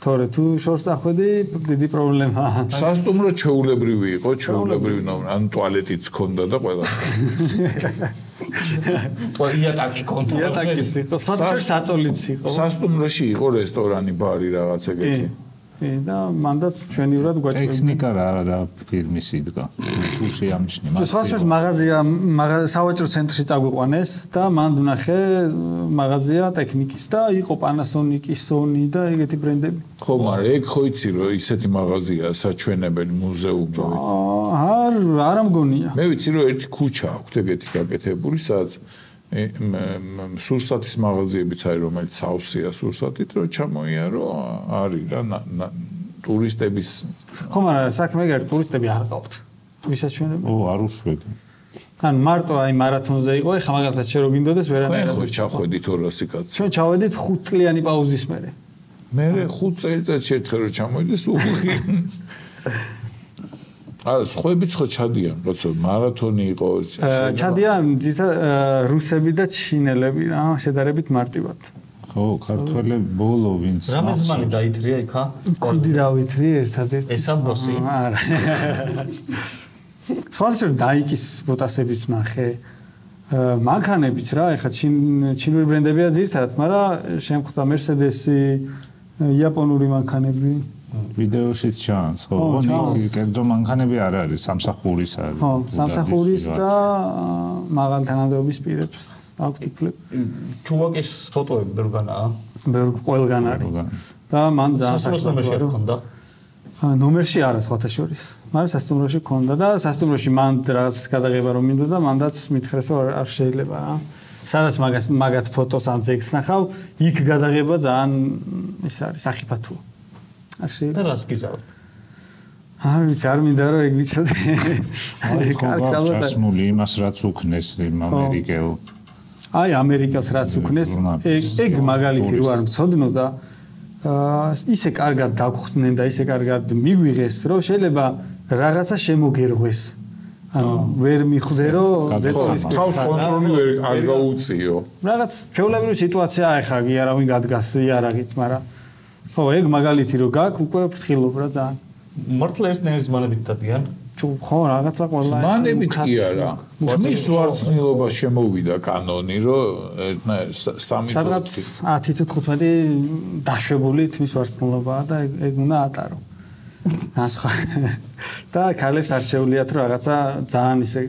თორე თუ შორს დახვედი, დიდი პრობლემაა. სასტუმრო ჩეულებრივი იყო, ჩეულებრივი ანუ ტუალეტიც ქონდა და ყველა. იატაკი ქონდა. იატაკიც იყო, სხვა საწოლიც იყო. სასტუმროში იყო რესტორანი, ბარი რაღაც ეგეთი. კი, და მანდაც ჩვენივრად გვაჭირდა. ტექნიკა რა ფირმის იდგა. თუ შეამჩნია. სხვა მაღაზია, სავაჭრო ცენტრში წაგვიყვანეს და მან ვნახე მაღაზია ტექნიკის და იყო Panasonic, Sony და ეგეთი ბრენდები. ხო, მაგრამ ეგ ხო იცი რომ ისეთი მაღაზია საჩვენებელი მუზეუმი. არა მგონია. მე ვიცი რომ ერთი ქუჩა აქვს ეგეთი გაკეთებული, სადაც სურსათის მაღაზიებიც არის, რომელიც სავსეა სურსათით, რომ ჩამოიარო, არის რა ტურისტების. ხო, მაგრამ საქმე ეგ არის, ტურისტები არ ყავთ. ვისაჩვენებელი? არ უშვედი. ან მარტო აი მარათონზე იყო, ეხლა მაგალითად შე რო გინდოდეს ვერანაირად. ხო, ჩახვედით 200 კაცი. ჩვენ ჩავედით 5 წლიანი პაუზის მერე. მე 5 წელიწადში ერთხელ რო ჩამოვიდეს უხი. არა, სხვაებიც ხო ჩადიან, როცა მარათონი იყო. ჩადიან რუსები და ჩინელები რა, შედარებით მარტივად. ხო, ქართველები ბოლო ვინც. რამე ზმანი დაითრია იქა? კუდი დავითრი ერთადერთი. ესამბოსი? არა. სხვადასხვა დაიკის ბოტასებიც ნახე. მანქანებიც რა, ეხლა ჩინური ბრენდებია ძირთადად, მაგრამ შემხვდა Mercedes-ი, იაპონური მანქანები. ვიდეოშიც ჩანს, ხო, კერძო მანქანები არ არის, სამსახურის არის. ხო, სამსახურის და მაღალი თანამდებობის პირებს აქვს ტიპლები. ჩუვაკის ფოტოები ბევრგანაა. ყველგან არის. და მან ძალიან საქმეა ქონდა. ნომერში არა სხვათა შორის, მაგრამ სასტუმროში ქონდა და სასტუმროში მან რაღაც გადაღება რომ მინდოდა, მანდაც მითხრეს რომ არ შეიძლება რა. სადაც მაგათ ფოტოს ან ძეგლს ნახავ, იქ გადაღება ძალიან ის არის, სახიფათოა. არ შეიძლება. და რას გიზავ? არ ვიცი, არ მინდა რომ ეგ ვიცოდე. კარგად ჩასმული იმას რაც უქნეს იმ ამერიკელ. აი ამერიკას რაც უქნეს, ეგ მაგალითი რო არ მწოდნო და ისე კარგად დაგხვდნენ და ისე კარგად მიგვიღეს, რომ შეიძლება რაღაცა შემოგერღვეს. ანუ ვერ მიხვდე რომ ზეწოლის თავს კონტროლი ვერ არ გაუწიო. რაღაც ჩვეულებრივი სიტუაციაა ეხლა კი არავინ გადგას იარაღით, მაგრამ ხო, ეგ მაგალითი რო გაქვს, უკვე ფრთხილობ რა ძალიან. მართლა ერთნაირი ზმანებით დადიან? ხო, რაღაცა ყველა ზმანებით კი არა. მის ვარცხნილობა შემოვიდა კანონი, რომ ერთნაირ 3 სადღაც 10 თუ 15 დაშვებული თმის ვარცხნილობაა და ეგ უნდა ატარო. ასხა. და ქალებს არ შეუძლიათ რომ რაღაცა ძალიან ისე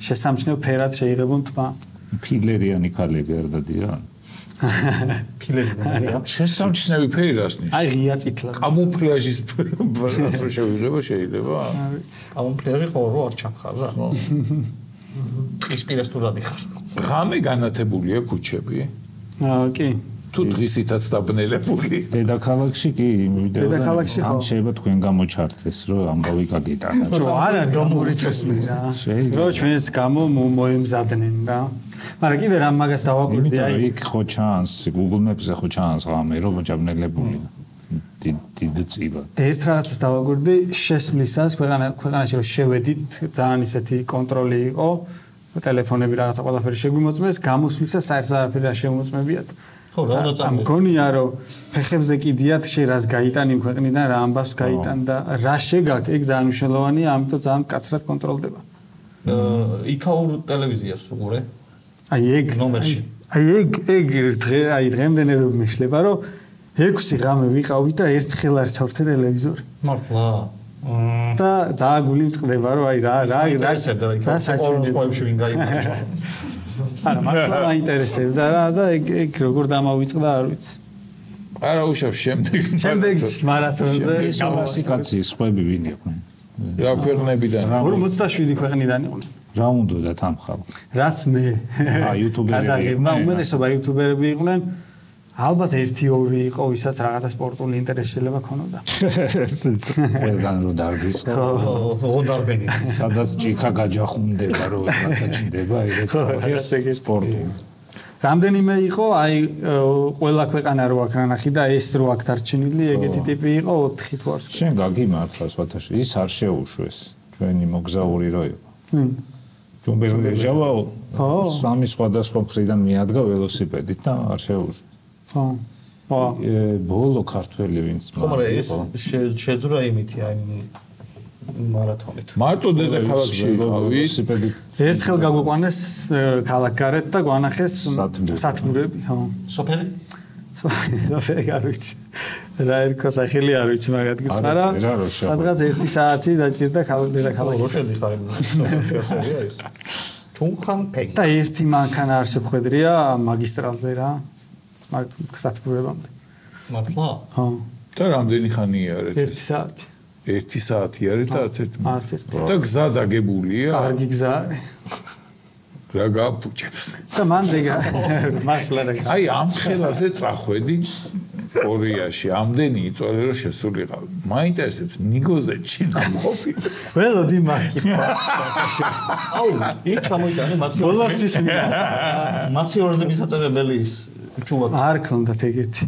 შესამჩნევ ფერად შეიღებონ თმა. ფილერიანი ქალები არ დადიან? ფილერიანი. შესამჩნევი ფერი რას ნიშნავს? აი ღია წითლად. კამუფლაჟის შეიღება შეიძლება? არ ვიცი. კამუფლაჟი ხო რო არ ჩახარ რა. ტყის პირას თუ დადიხარ. ღამე განათებულია ქუჩები? კი. თუ დღისითაც დაბნელებული. დედაქალაქში კი მივიდა. დედაქალაქში ხო. ან შეიძლება თქვენ გამოჩართეს, რომ ამბავი გაგიტანა. არა გამორიცხეს მე რა. რო ჩვენს გამო მოემზადნენ რა. მაგრამ კიდე რამ მაგას დავაკვირდი აი იქ ხო ჩანს Google Maps-ზე ხო ჩანს ღამე რომ ჯაბნელებული. დიდ წივა. ერთ რაღაცას დავაკვირდი შესვლისას ქვეყანაში რომ შევედით ძალიან ისეთი კონტროლი იყო ტელეფონები რაღაცა ყველაფერი შეგვიმოწმეს გამოსვლისას საერთოდ არაფერი არ შემოწმებიათ. ხო რა უნდა წამო. მგონია რომ ფეხებზე კიდიათ შე რას გაიტან იმ ქვეყნიდან რა ამბავს გაიტან და რა შეგაქ ეგ ძალიან მნიშვნელოვანია ამიტომ ძალიან კაცრად კონტროლდება. იქაურ ტელევიზიას უყურე? აი ეგ ნომერში. აი დღემდე რომ მეშლება რომ 6 ღამე ვიყავით და ერთხელ არ ჩავრთე ტელევიზორი. მართლა. და დააგული წყდება რომ აი რა საჭიროებში ვინ გაიგო. არა მართლა მაინტერესებდა რა და ეგ როგორ დამავიწყდა არ ვიცი. არა უშავს შემდეგ მარათონზე კლასიფიკაციის სხვები ვინ იყვნენ? რა ქვეყნებიდან? 47 ქვეყნიდან იყვნენ. რა უნდათ ამ ხალხს? რაც მე. იუთუბერები იყვნენ. უმეტესობა იუთუბერები იყვნენ. ალბათ 1-2 იყო ვისაც რაღაცა სპორტული ინტერესი შეიძლება ქონოდა. ყველგან რო დარგის. ხო დარბენი. სადაც ჭიქა გაჯახუნდება რომ რაღაცა ჩნდება ეგეთი სპორტული. რამდენიმე იყო აი ყველა ქვეყანა რო აქ ნახი და ეს რო აქ დარჩენილი ეგეთი ტიპი იყო 4 თუ არ ვსკი. შენ გაგიმართლა სხვათაშორის ის არ შეუშვეს ჩვენი მოგზაური რო იყო. ჯუმბერლი ჯავაო სამი სხვადასხვა მხრიდან მიადგა ველოსიპედით და არ შეუშვეს. ხო. ბოლო ქართველი ვინც ხო მაგრამ ეს შეძრა იმითი აი მარათონით. მარტო დედაქალაქში იყავით. ერთხელ გაგვიყვანეს ქალაქ გარეთ და გვანახეს სათბურები, ხო. სოფელი? სოფელი არ ვიცი. რა ერქვა სახელი არ ვიცი მაგადგილს, მაგრამ სადღაც 1 საათი დაჭირდა ქალაქ დედაქალაქში. რო შედიხარ სოფელში არის. ჩუნხან ფეი. და ერთი მანქანა არ შეხვედრია მაგისტრალზე რა. მაგ სათბურებამდე. მართლა? ხო. და რამდენი ხანი იარეთ? 1 საათი. 1 საათი იარეთ და არც ერთი. არც ერთი. და გზა დაგებულია? კარგი გზა არის. რა გაფუჭებს. და მანდეგა მართლა რა. აი ამ ხელაზე წახვედი კორეაში, ამდენი იწოლე რომ შესულიყავ. მაინტერესებს ნიგოზეთში ნამყოფი. ველოდი მაკი. აუ, იქ გამოიტანე მაცივარზე. ბოლოსთვის ვიდა. მაცივარზე მისაწევებელი ის ჩუბაკი. არ ქონდათ ეგეთი.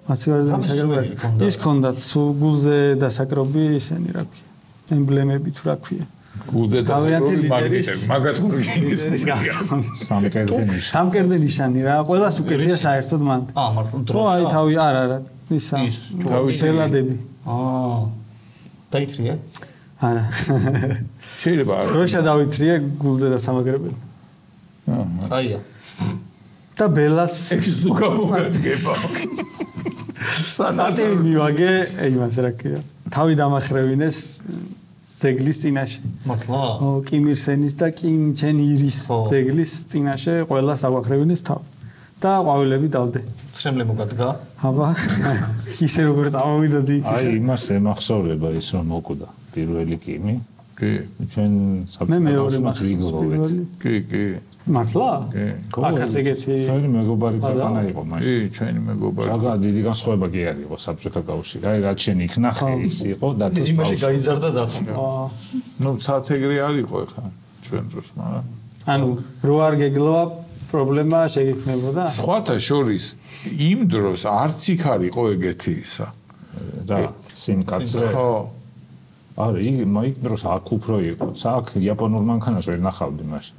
მაცივარზე მისაწევებელი. ის ქონდათ გულზე დასაკრობი ისენი რა ქვია. ემბლემები თუ რა ქვია. გულზე დასაკრობი მაგნიტები, მაგათ გურგინის სამკერდე ნიშანი რა. ყველას უკეთია საერთოდ მან. მართლა დრო. ხო, აი თავი არა ისა. თავის ელადები. დაითრია? არა. შეიძლება არ. დროშა დავითრია გულზე დასამაგრებელი. აია. და ბელაც ეს უკამოგადგება. სანათი მივაგე, იმას რა ქვია. თავი დამახრევინეს ძეგლის წინაშე. მართლა? კიმირსენის და კიმ ჩენ ირის ძეგლის წინაშე ყველას დაახრევინეს თავი. და ყვავილები დავდე. ცრემლე მოგადგა? აბა. ისე როგორ წამოვიდოდი იქ. აი იმას ემახსოვრება ის რომ მოკვდა პირველი კიმი. კი. ჩვენ საბჭოთა ვიგოვეთ. კი. მართლა? კი. აქაც ეგეთი ჩვენი მეგობარი ქვეყანა იყო მაშინ. კი, ჩვენი მეგობარი. რა დიდი განსხვავება კი არ იყო საბჭოთა კავშირი. აი რაც შენ იქ ნახე ის იყო და თუ იმაში გაიზარდა დათო. ნუ ცაცეგრი არ იყო ხა ჩვენ დროს, მაგრამ ანუ რო არ გეგლოა პრობლემა შეგექმნებოდა? სხვათა შორის იმ დროს არც იქ არ იყო ეგეთი ისა. რა, სინკაცე. ხო. არა, იქ დროს აქ უფრო იყო. აქ იაპონურ მანქანას ვერ ნახავდი მაშინ.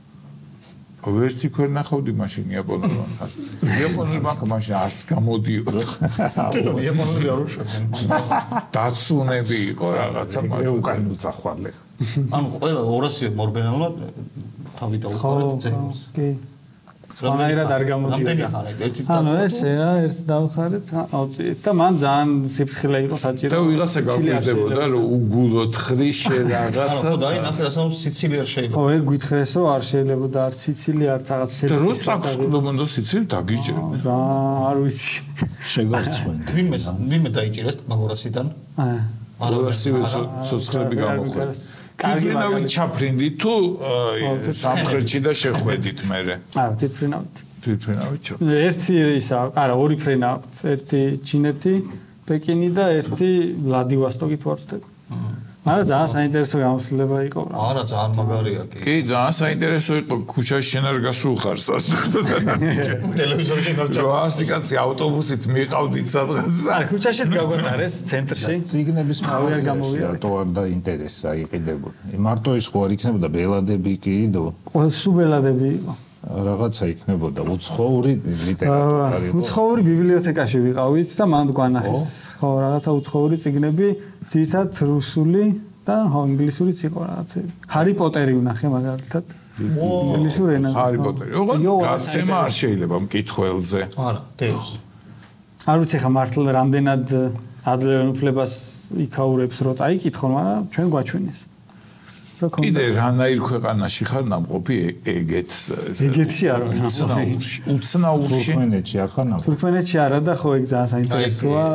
ვერც იქ ვერ ნახავდი მაშინ იაპონურ მანქანას. იაპონურ მანქანაში არც გამოდიოდა. იაპონური არ უშავდნენ. დაცუნები იყო რაღაცა მაგრამ უკან უწახვალე. ანუ ყველა 200 მორბენელმა თავი დაუყარეთ ძეგლს. კი. სხვანაირად არ გამოდიოდა. ანუ ესე რა, ერთ დავხარეთ, ავწიეთ და მან ძალიან სიფრთხილე იყო საჭირო. და ვიღაცა გაგვიდებოდა რომ უგულოდ ხრიშე რაღაცა. ხო, დაი ნახე რა სიცილი არ შეიძლება. ხო, ეგ გითხრესო არ შეიძლებოდა არც სიცილი, არც რაღაც და რო წაგსკდობოდა სიცილი დაგიჭერა. ძალიან არ ვიცი. შეგარცხვენ. ვინმე დაიჭირეს მაგორასიდან? ალვერსივე ცოცხლები გამოხვდა. თითფრინავით ჩაფრინდით თუ სამხრეთში და შეხვედით მერე. არა, თითფრინავით. თვითფრინავით ჩა. ერთი ისა, არა, ორი ფრენა აქვს. ერთი ჩინეთი, პეკინი და ერთი ვლადივოსტოკით ვარწდები. მაგრამ ძალიან საინტერესო გამოსვლება იყო. არა, ძალიან მაგარია კი. კი, ძალიან საინტერესო იყო ქუჩაში შენ არ გასულ ხარ სასწრაფოდ. ტელევიზორში გავჭამ. 100 კაცი ავტობუსით მიყავდით სადღაც. არა, ქუჩაშიც გავგვატარეს ცენტრში. ციგნების ავია გამოვიდა. რატო არ დაინტერესს რა იყიდებოდა. მარტო ის ხო არ იქნებოდა ბელადები კიდო. ყველა სულ ბელადები იყო. რაღაცა იქნებოდა უცხოური ლიტერატურა იყო. უცხოური ბიბლიოთეკაში ვიყავით და მანდ გვანახეს. ხო, რაღაცა უცხოური წიგნები, ძირითადად რუსული და ინგლისურიც იყო რაღაცები. ჰარი პოტერი ვნახე მაგალითად. ინგლისური ენაზე. ჰარი პოტერი. ოღონდ გაცემა არ შეიძლება მკითხველზე. არა, დევს. არ ვიცი ხა მართლა რამდენად აძლევენ უფლებას იქაურებს რო წაიკითხონ, მაგრამ ჩვენ გვაჩვენეს. კიდე რანაირ ქვეყანაში ხარ ნამყოფი ეგეთს ეგეთში არ ვარ უცნაურში თურქმენეთში არ ხარ ნამყოფი თურქმენეთში არა და ხო ეგ ძალიან საინტერესოა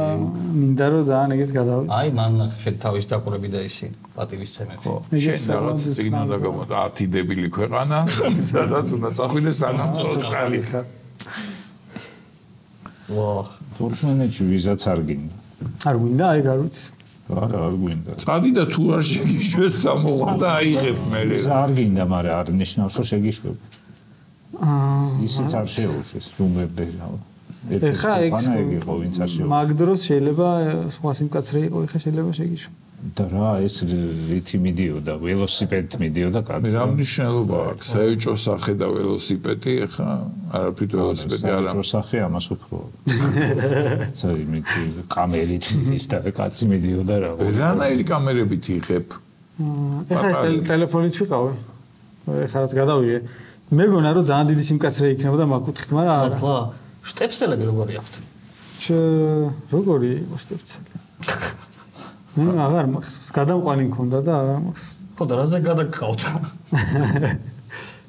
მინდა რომ ძალიან ეგეც გადავიდე აი მან შენ თავის დაყურები და ისინი პატივისცემები ხო შენ რაღაც წიგნი უნდა გამოდა 10 დებილი ქვეყანა სადაც უნდა წახვიდეს სანამ წოცხალი ხარ ვაჰ თურქმენეთში ვიზაც არ გინდა არ გვინდა ეგ არ ვიცი არა არ გვინდა წადი და თუ არ შეგიშვეს წამოღვა და აიღებ მე არ გინდა მაგრამ არ ნიშნავს რომ შეგიშვებ ისიც არ შეუშვეს ჯუნგლებდეჟავა ეხა ეგ იყო ვინც არ შეუშვეს მაგ დროს შეიძლება სხვა სიმკაცრე იყო ეხა შეიძლება შეგიშვე და რა ეს რითი მიდიოდა ველოსიპედით მიდიოდა კაცი რა მნიშვნელობა აქვს საეჭო სახე და ველოსიპედი ეხა არაფრით ველოსიპედი არა საეჭო სახე ამას უფრო საერთოდ კამერით ის და კაცი მიდიოდა რა რანაირი კამერებით იღებ ეხა ეს ტელეფონით ვიყავი ეხა რაც გადავიღე მეგონა რომ ძალიან დიდი სიმკაცრე იქნებოდა მაგ კუთხით მაგრამ არა ხო შტეპსელები როგორი აქვთ როგორი იყო შტეპსელი მე აღარ მახსოვს გადამყვანი მქონდა და აღარ მახსოვს ხო და რაზე გადაგყავთ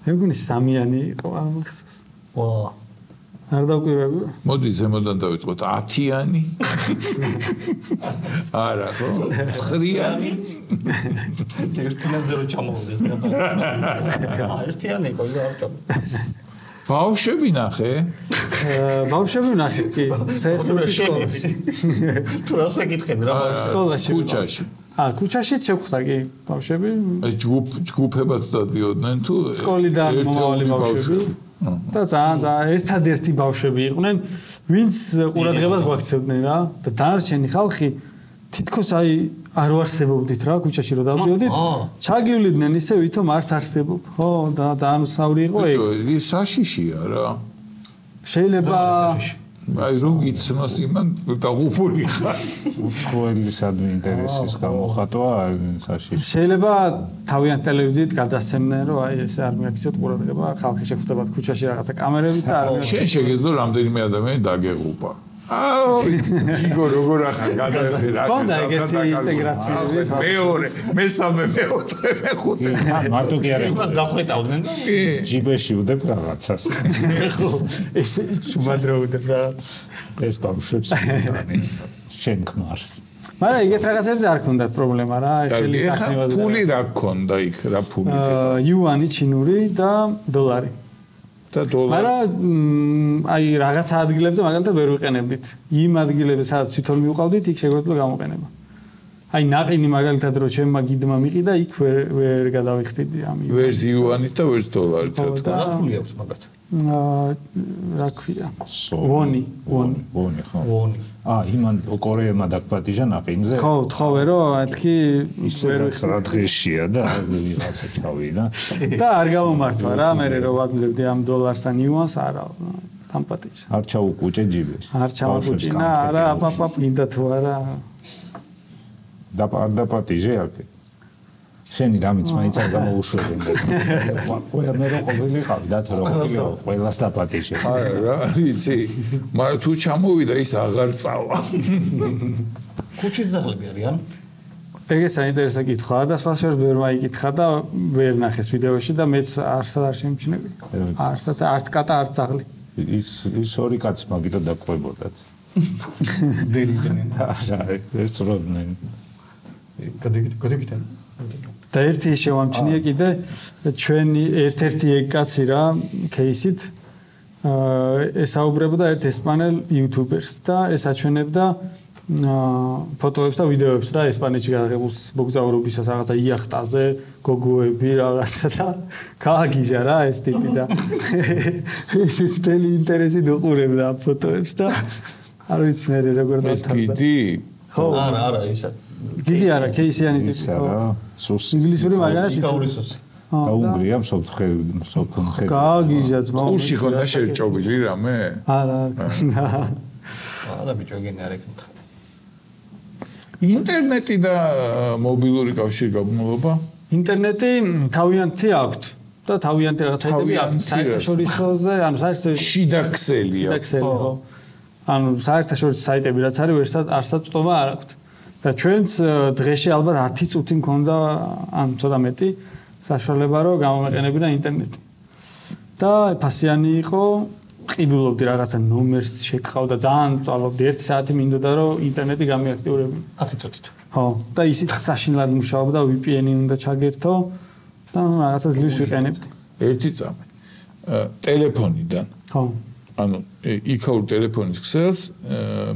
მე მგონი სამიანი იყო არ მახსოვს ვა არ დავკვირვები მოდი ზემოდან დავიწყოთ 10-იანი არა ხო 9-იანი ერთიანზე რო ჩამოვიდეს კაცო ერთიანი იყო და არ ჩამო ბავშვები ნახე ბავშვები ნახე კი ფეხბურთის სკოლაში თუ რა საკითხები რა სკოლაში ქუჩაში ქუჩაშიც შევხვდა კი ბავშვები ეს ჯგუფებად დადიოდნენ თუ სკოლიდან მომავალი ბავშვები და ძალიან ერთადერთი ბავშვები იყვნენ ვინც ყურადღებას გვაქცევდნენ რა და დანარჩენი ხალხი თითქოს აი არ ვარსებობდით რა ქუჩაში რო დავდიოდით ჩაგივლიდნენ ისე ვითომ არც არსებობ ხო და ძალიან უცნაური იყო ეგ ის საშიშია რა შეიძლება აი რო გიცნოს იმან დაღუპული ხარ უცხოელისადმი ინტერესის გამოხატვა საშიში შეიძლება თავიანთ ტელევიზიით გადასცემდნენ რომ აი ესე არ მიაქციოთ ყურადღება ხალხი შეხვდებათ ქუჩაში რაღაცა კამერებით და არ შენ შეგეძლო რამდენიმე ადამიანი დაგეღუპა აუ ჯიგო როგორ ახლა გადაიხე რა ხონდა ეგეთი ინტეგრაციები მეორე მესამე მეოთხე მეხუთე მარტო კი არ იმას დახვეტავდნენ და ჯიბეში უდებ რაღაცას ხო ეს ჩუმადრო უდებ რაღაცას ეს ბავშვებს შენ ქმარს მაგრამ ეგეთ რაღაცებზე არ ქონდათ პრობლემა რა ხელის დახმევაზე ფული რა ქონდა იქ რა ფული იუანი ჩინური და დოლარი და დოლარი მაგრამ აი რაღაცა ადგილებზე მაგალითად ვერ ვიყენებდით იმ ადგილებზე სადაც თვითონ მივყავდით იქ შეგვეძლო გამოყენება აი ნაყინი მაგალითად რო ჩემმა გიდმა მიყიდა იქ ვერ გადავიხდიდი ამ ვერს იუანით და ვერს დოლარით რა ფული აქვს მაგათ რა ქვია ვონი ხო ვონი იმან კორეებმა დაგპატიჟა ნაყინზე ხო თხოვე რომ მეთქი ვერ დღეშია და რაღაცა ჩავიდა და არ გამომართვა რა მე რო ვაძლევდი ამ დოლარს ან იუანს არა დამპატიჟა არ ჩაუკუჭე ჯიბეში არ ჩავუკუჭინა არა აპაპ გინდა თუ არა დაპატიჟე აქეთ შენი რამიც მაინც არ გამოუშვებენ და ყველა მე რო ყოველი ყავი და თუ რო ყველას დაპატიჟე არა რა ვიცი მაგრამ თუ ჩამოვიდა ის აღარ წავა ქუჩის ძაღლები არიან ეგეც საინტერესო კითხვაა და სხვა შორს ვერ მაიკითხა და ვერ ნახეს ვიდეოში და მეც არცად არ შემჩნევი არც კატა არც ძაღლი ის ორი კაცი მაგითო დაყვებოდათ დელიდნენ არა ეს როდნენ გადაგიტან და ერთი შევამჩნია კიდე ჩვენი ერთ-ერთი ეგ კაცი რა кейსით ესაუბრებოდა ერთ ესპანელ იუთუბერს და ეს აჩვენებდა ფოტოებს და ვიდეოებს რა ესპანეთში გადაღებულ მოგზაურობისას რაღაცა იახტაზე, გოგოები რაღაცა და გააგიჟა რა ეს ტიპი და ეს თელი ინტერესით უყურებდა ფოტოებს და არ ვიცი მე როგორ დავთარდა. დიდი? ხო, არა, ისა. დიდი არა, კეისიანი ტიპი. არა, სუსი. ინგლისური მაგალითად იკაურისოსი. და უნგრია მსოფლმხედველი. გააგიჟა ძმა. კურსი ხონდა შეჭობილი რამე? არა. არა ბიჭო გენ არ ეკითხა. ინტერნეტი და მობილური კავშირი გაბრუნება? ინტერნეტი თავიანთი აქვთ და თავიანთი რაღაცაები აქვთ საერთაშორისოზე, ანუ საერთაშორისო შიდა ქსელია. შიდა ქსელი ხო. ანუ საერთაშორისო საიტები რაც არის, არსად წტომა არ აქვთ. და ჩვენც დღეში ალბათ 10 წუთი მქონდა, ან ცოტა მეტი საშუალება რომ გამოვაყენებინა ინტერნეტი. და ფასიანი იყო, ყიდულობდი რაღაცა ნომერს შეკყავდა, ძალიან წვალობდი 1 საათი მინდოდა რომ ინტერნეტი გამიაქტიურებინა. 10 წუთით. ხო, და ისიც საშინლად მუშაობდა, VPN-ი უნდა ჩაგერთო და რაღაცა ძლივს ვიყენებდი. ერთი წამი. ტელეფონიდან. ხო. ანუ იქაურ ტელეფონის ქსელს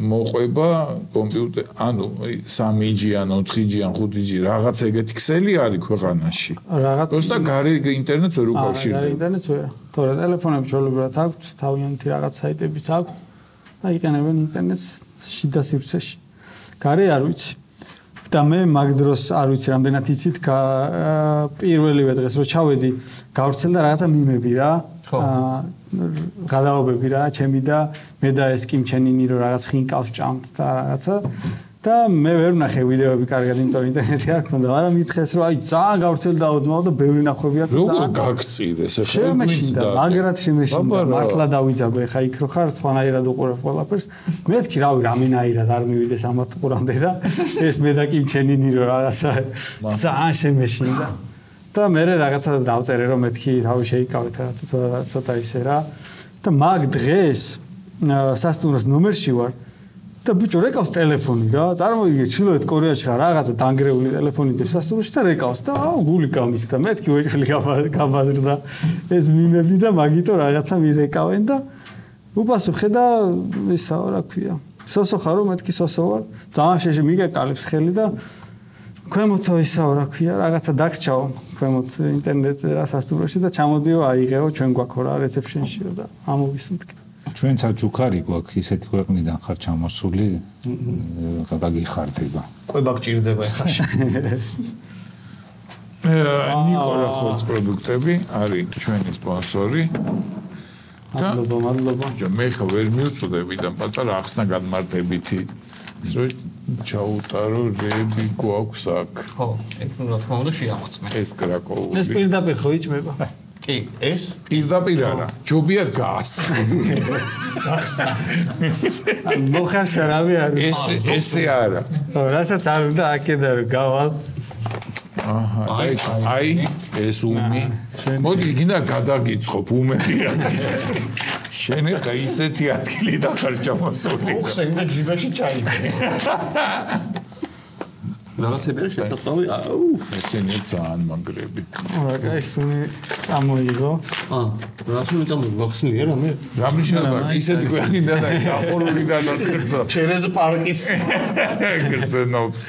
მოყვება კომპიუტერ, ანუ 3G ან 4G ან 5G რაღაც ეგეთი ქსელი არის ქვეყანაში. просто გარე ინტერნეტს ვერ უკავშირდება. გარე ინტერნეტს ვერ. თორე ტელეფონები ჩვეულებრივად აქვთ, თავიანთი რაღაც საიტებიც აქვთ და იყენებენ ინტერნეტს შიდა სივრცეში. გარე არ ვიცი. და მე მაგ დროს არ ვიცი რამდენად იცით პირველივე დღეს რო ჩავედი, გავრცელდა რაღაცა მიმები რა. გადაობები რა, ჩემი და მე და ეს კიმჩენინი რო რაღაც ხინკავს ჭამთ და რაღაცა და მე ვერ ვნახე ვიდეოები კარგად, იმიტომ ინტერნეტი არ ქონდა, მაგრამ მითხეს რომ აი ძალიან გავრცელდაო ძმაო და ბევრი ნახვები აქვს ძალიან. როგორ გაგწირეს ახლა? შემეშინდა, მაგრად შემეშინდა, მართლა დავიძაბე ხა იქ რო ხარ, სხვანაირად უყურებ ყველაფერს. მეთქი რავი, რამენაირად არ მივიდეს ამათ ყურამდე და ეს მე და კიმჩენინი რო რაღაცა ძალიან შემეშინდა. და მე რაღაცა დავწერე რომ მეთქი თავი შეიკავეთ რაღაცა ცოტა ისე რა და მაგ დღეს სასტუმროს ნომერში ვარ და ბიჭო რეკავს ტელეფონი რა წარმოვიდგინე ჩრდილოეთ კორეაში ხარ რაღაცა დანგრეული ტელეფონი და სასტუმროში და რეკავს და გული გამისდა მეთქი ვეჭვილი გაბაზრდა ეს მიმები და მაგიტო რაღაცა მირეკავენ და უპასუხე და ისა რა ქვია სოსო ხარო მეთქი სოსო ვარ ძალიან შეშე მიგეკალებს ხელი და ქვემოთო ისაო რა ქვია რაღაცა დაგჭაო ქვემოთ ინტერნეტზე რა სასტუმროში და ჩამოდიო აიღეო ჩვენ გვაქვს რა რეცეპშენშიო და ამოვისმთქი ჩვენც აჯუქარი გვაქვს ისეთი ქვეყნიდან ხარ ჩამოსული გაგიხარდება ყვება გჭირდება ეხაში ნიკოლა ხორც პროდუქტები არის ჩვენი სპონსორი მადლობა მე ხა ვერ მივწოდები და პატარა ახსნა განმარტებითი ჩაუტარო რები გვაქვს აქ. ხო, ეს რა თქმა უნდა შეამოწმე. ეს კრაკოვული. ეს პირდაპირ ხო იჭმება? კი, ეს პირდაპირ არა. ჯობია გას. მოხარშა რავი არის. ესე არა. ხო, რასაც არ უნდა აქედა რომ გავალ. აჰა, აი, ეს უმი. მოდი გინდა გადაგიწყობ უმები რა. შენ ახლა ისეთი ადგილი დახარ ჩამოსული. უხსენდა ჯიბაში ჩაიგდეს. რაღაცები არის შესაძლებელი? აუ, ესენი ძალიან მაგრები. რა ის უნი წამოიღო. რასული წამოიღო რა მე? რამიშალა ისეთი ქვეყნიდან და აპორულიდან დაწერა. ჩერეზ პარკის გრძნობს.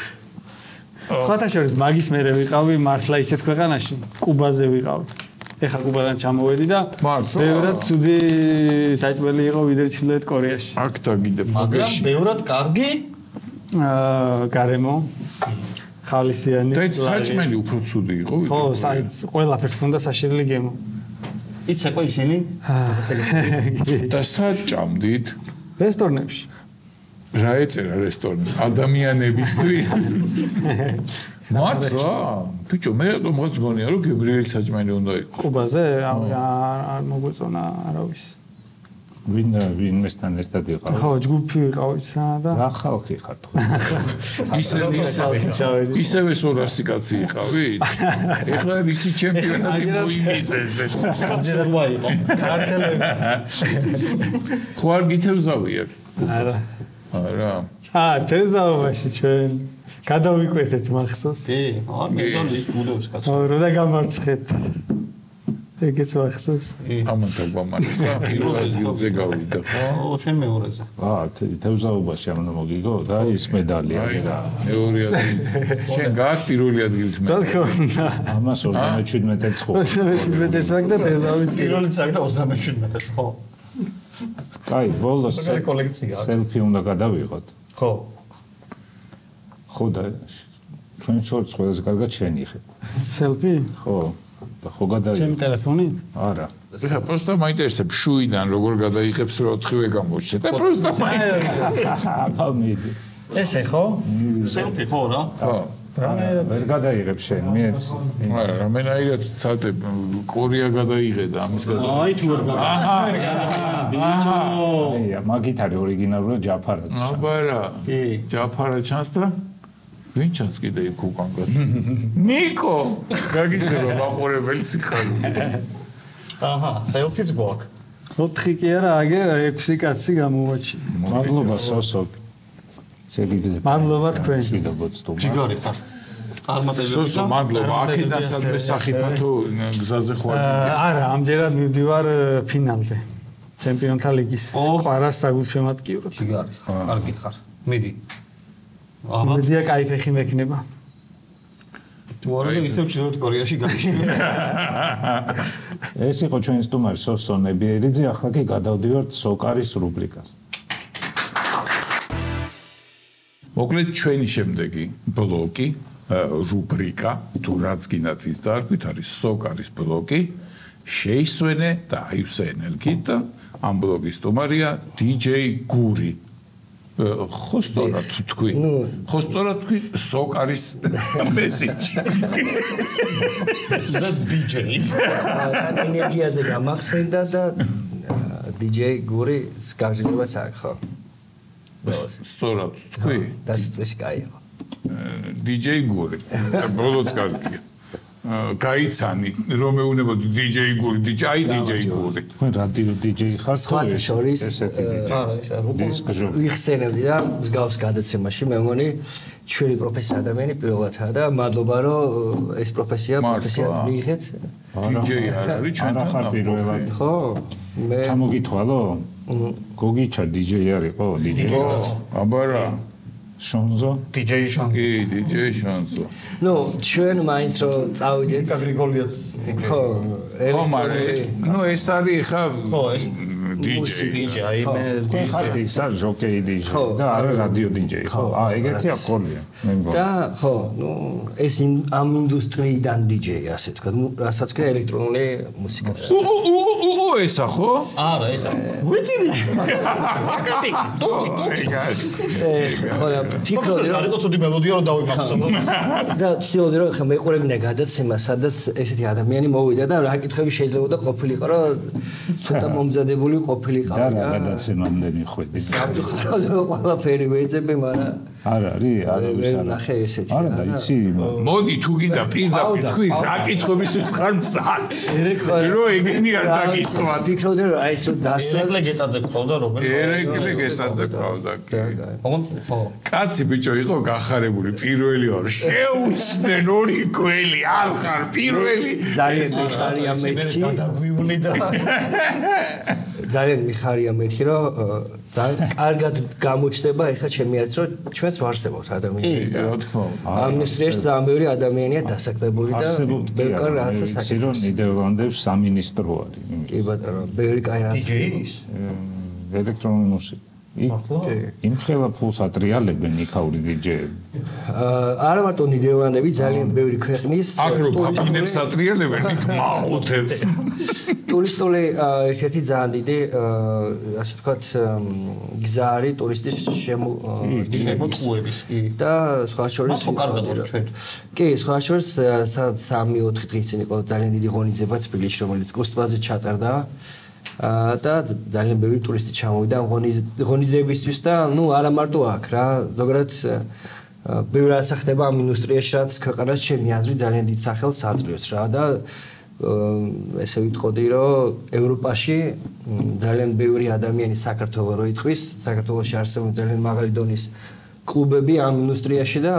სხვათა შორის მაგის მერე ვიყავი მართლა ისეთ ქვეყანაში, კუბაზე ვიყავი. ეხა კუბიდან ჩამოვედი და ბევრად ცუდი საჭმელი იყო ვიდრე ჩრდილოეთ კორეაში. აქ დაგიდებ მაგრამ ბევრად კარგი გარემო ხალისიანი. და საჭმელი უფრო ცუდი იყო ვიდრე. ხო, საიტს ყველაფერს ჰქონდა საშირილი გემო. იცი ყო ისინი? და საჭამდით რესტორნებში. რა ეწერა რესტორნში? ადამიანებისთვის. მართლა? ბიჭო, მე რატომ მოგწონია რომ გებრიელი საჭმელი უნდა იყოს? კუბაზე არ მოგვეწონა არავის. ვინმესთან ერთად იყავ? ხო, ჯგუფი ვიყავით და რა ხალხი ხართ ხო? ისევე 200 კაცი იყავით? ეხლა რისი ჩემპიონატი მოიმიზეს ეს. ჯერმა იყო. კარტელები. ხო არ გითევზავიერ? არა. არა. თევზაობაში ჩვენ გადავიკვეთეთ მახსოვს. კი, მე გონი გუდობს კაცო. რა და გამარცხეთ. ეგეც ვახსოვს. ამან დაგვამარცხა, პირველ ადგილზე გავიდა, ხო? შენ მეორეზე. თევზაობაში არ უნდა მოგიგო და ის медаლი აღერა. მეორე ადგილზე. შენ გააქვს პირველი ადგილის медаლი. ამას 37-ეც ხო. 37-ეც ვაკ და თევზავის პირველი წაკ და 37-ეც ხო? კაი, ბოლოს კოლექცია. სელფი უნდა გადავიღოთ. ხო. ხო და ჩვენ შორს ყველაზე კარგად შენიხე. სელფი? ხო. და ხო გადაიღე. ჩემი ტელეფონით? არა. ეხლა просто მაინტერესებს შუიდან როგორ გადაიღებს რომ 4-ვე გამოჩნდა და просто მაინტერესებს. აბა მიდი. ესე ხო? სელფი ხო რა? ხო. ვერ გადაიღებ შენ, მეც. არა, რამენაირად ცალკე კორია გადაიღე და ამის გადაიღე. აი თუ ვერ გადაიღე. აია, მაგით არის ორიგინალურად ჯაფარაც ჩანს. აბარა. კი. ჯაფარა ჩანს და ვინ ჩანს კიდე იქ უკან გადა? ნიკო! გაგიჩნდება მაყურებელი სიხარი. აჰა, სელფიც გვაქვს. 4 კი არა, აგერ 6 კაცი გამოვაჩი. მადლობა სოსო. შეგიძლიათ. მადლობა თქვენ. შვიდობოცდომა. ჯიგარი ხარ. წარმატებები. სოსო, მადლობა. აქედან სადმე სახიფათო გზაზე ხوار. არა, ამჯერად მივდივარ ფინალზე. ჩემპიონთა ლიგის. ყვარას საგულშემატკივრად. ჯიგარი ხარ. კარგი ხარ. მიდი. აბა, მედია кайფ ეხი მექნება. თუ არა ისევ ჩრდილოეთ კორეაში გაგიშვი. ეს იყო ჩვენი სტუმარი სოსო ნებიერიძე, ახლა კი გადავდივართ სოკარის რუბრიკას. მოკლედ ჩვენი შემდეგი ბლოკი, რუბრიკა, თუ რაც გინდათ ის დაარქვით, არის სოკარის ბლოკი. შეისვენე და აივსე ენერგიით და ამ ბლოკის სტუმარია DJ გური. ხო სწორად თქვი. ხო სწორად თქვი სოკარის მესიჯი. და DJ. ენერგიაზე გამახსენდა და DJ გური გაგზავნებას აქვს ხო? სწორად თქვი. დასაწყისი კაია. DJ გური. ბოლოს კარგია. გაიცანი რომ მეუნებოდი DJ გური, DJ გური. თქვენ რადიო DJ ხართ? სხვათა შორის არა, ეს დისკჟო. ვიხსენებდი და მსგავს გადაცემაში მე მგონი ჩვენი პროფესია ადამიანი პირველადაა და მადლობა რომ ეს პროფესია მიიღეთ. DJ არ არის ჩვენთან. არა ხარ პირველად. ხო? მე ჩამოგითვალო? გოგიჩა DJ არისო? DJ. ხო, აბარა. შონზო? DJ შანსი. კი, DJ შანსო. ნუ ჩვენ მაინც რომ წავიდეთ. გრიგოლიაც. ხო, ხო, მაგრამ ნუ ეს არის ხა ხო, ეს DJ. აი მე თქვენ ხართ ისა ჟოკეი DJ და არა რადიო DJ ხო? ეგეთი აკოლია. მე მგონი. და ხო, ნუ ეს ამ ინდუსტრიიდან DJ-ი ასე თქვა, ნუ რასაც ქვია ელექტრონული მუსიკა. ესა ხო? არა, ესა. ვიტირი. აკატი, ტოკი. ხო, ფიქრობდი რომ არისო ცუდი მელოდია რომ დავიმახსოვრო. და ცდილობდი რომ ხა მეყურებინა გადაცემა, სადაც ესეთი ადამიანი მოვიდა და რა კითხვები შეიძლებოდა ყოფილიყო, რომ ცოტა მომზადებული ყოფილიყავი და რა გადაცემამდე მიხვედი. სამწუხაროდ ყველაფერი ვეძებე, მაგრამ არ არის, არ არის არა. ნახე ესეთი. არა და იცი მოდი თუ გინდა პირდაპირ თქვი რა კითხვებისთვის ხარ მზად. რო ეგენი არ დაგისვათ. ფიქრობდი რომ აი ეს რომ დასვა ერეკლე გეწაძე ყავდა რომელი. ერეკლე გეწაძე ყავდა კი. ხო. კაცი ბიჭო იყო გახარებული პირველი ორ შეუცდნენ ორი ქველი არ ხარ პირველი ძალიან მიხარია მეთქი დაგვივლი და ძალიან მიხარია მეთქი რომ ძალიან კარგად გამოჩნდება ეხლა ჩემი აზრით რომ ჩვენც ვარსებობთ ადამიანები და რა თქმა უნდა ამნესტრიაში ძალიან ბევრი ადამიანია დასაქმებული და ბევრი კაი რაღაცა საკითხი ნიდერლანდებს სამინისტრო არის კი ბატონო ბევრი კაი რაღაცა DJ-ის ელექტრონული მუსიკა იმ ხელა ფულს ატრიალებენ იქაური DJ-ები. არა მარტო ნიდერლანდები ძალიან ბევრი ქვეყნის აქ რო პაპინებს ატრიალებენ იქ მაყუთებს. ტურისტული ერთ-ერთი ძალიან დიდი ასე ვთქვათ გზა არის ტურისტის შემოწუების კი და სხვა შორის კი სხვა შორის 3-4 დღის წინ იყო ძალიან დიდი ღონისძიება თბილისში რომელიც კუსტბაზე ჩატარდა და ძალიან ბევრი ტურისტი ჩამოვიდა ღონისძიებისთვის და ნუ არა მარტო აქ რა ზოგადად ბევრი რაღაცა ხდება ამ ინდუსტრიაში რაც ქვეყანას ჩემი აზრით ძალიან დიდ სახელს აძლევს რა და ესე ვიტყოდი რომ ევროპაში ძალიან ბევრი ადამიანი საქართველოს რო იტყვის საქართველოში არსებობს ძალიან მაღალი დონის კლუბები ამ ინდუსტრიაში და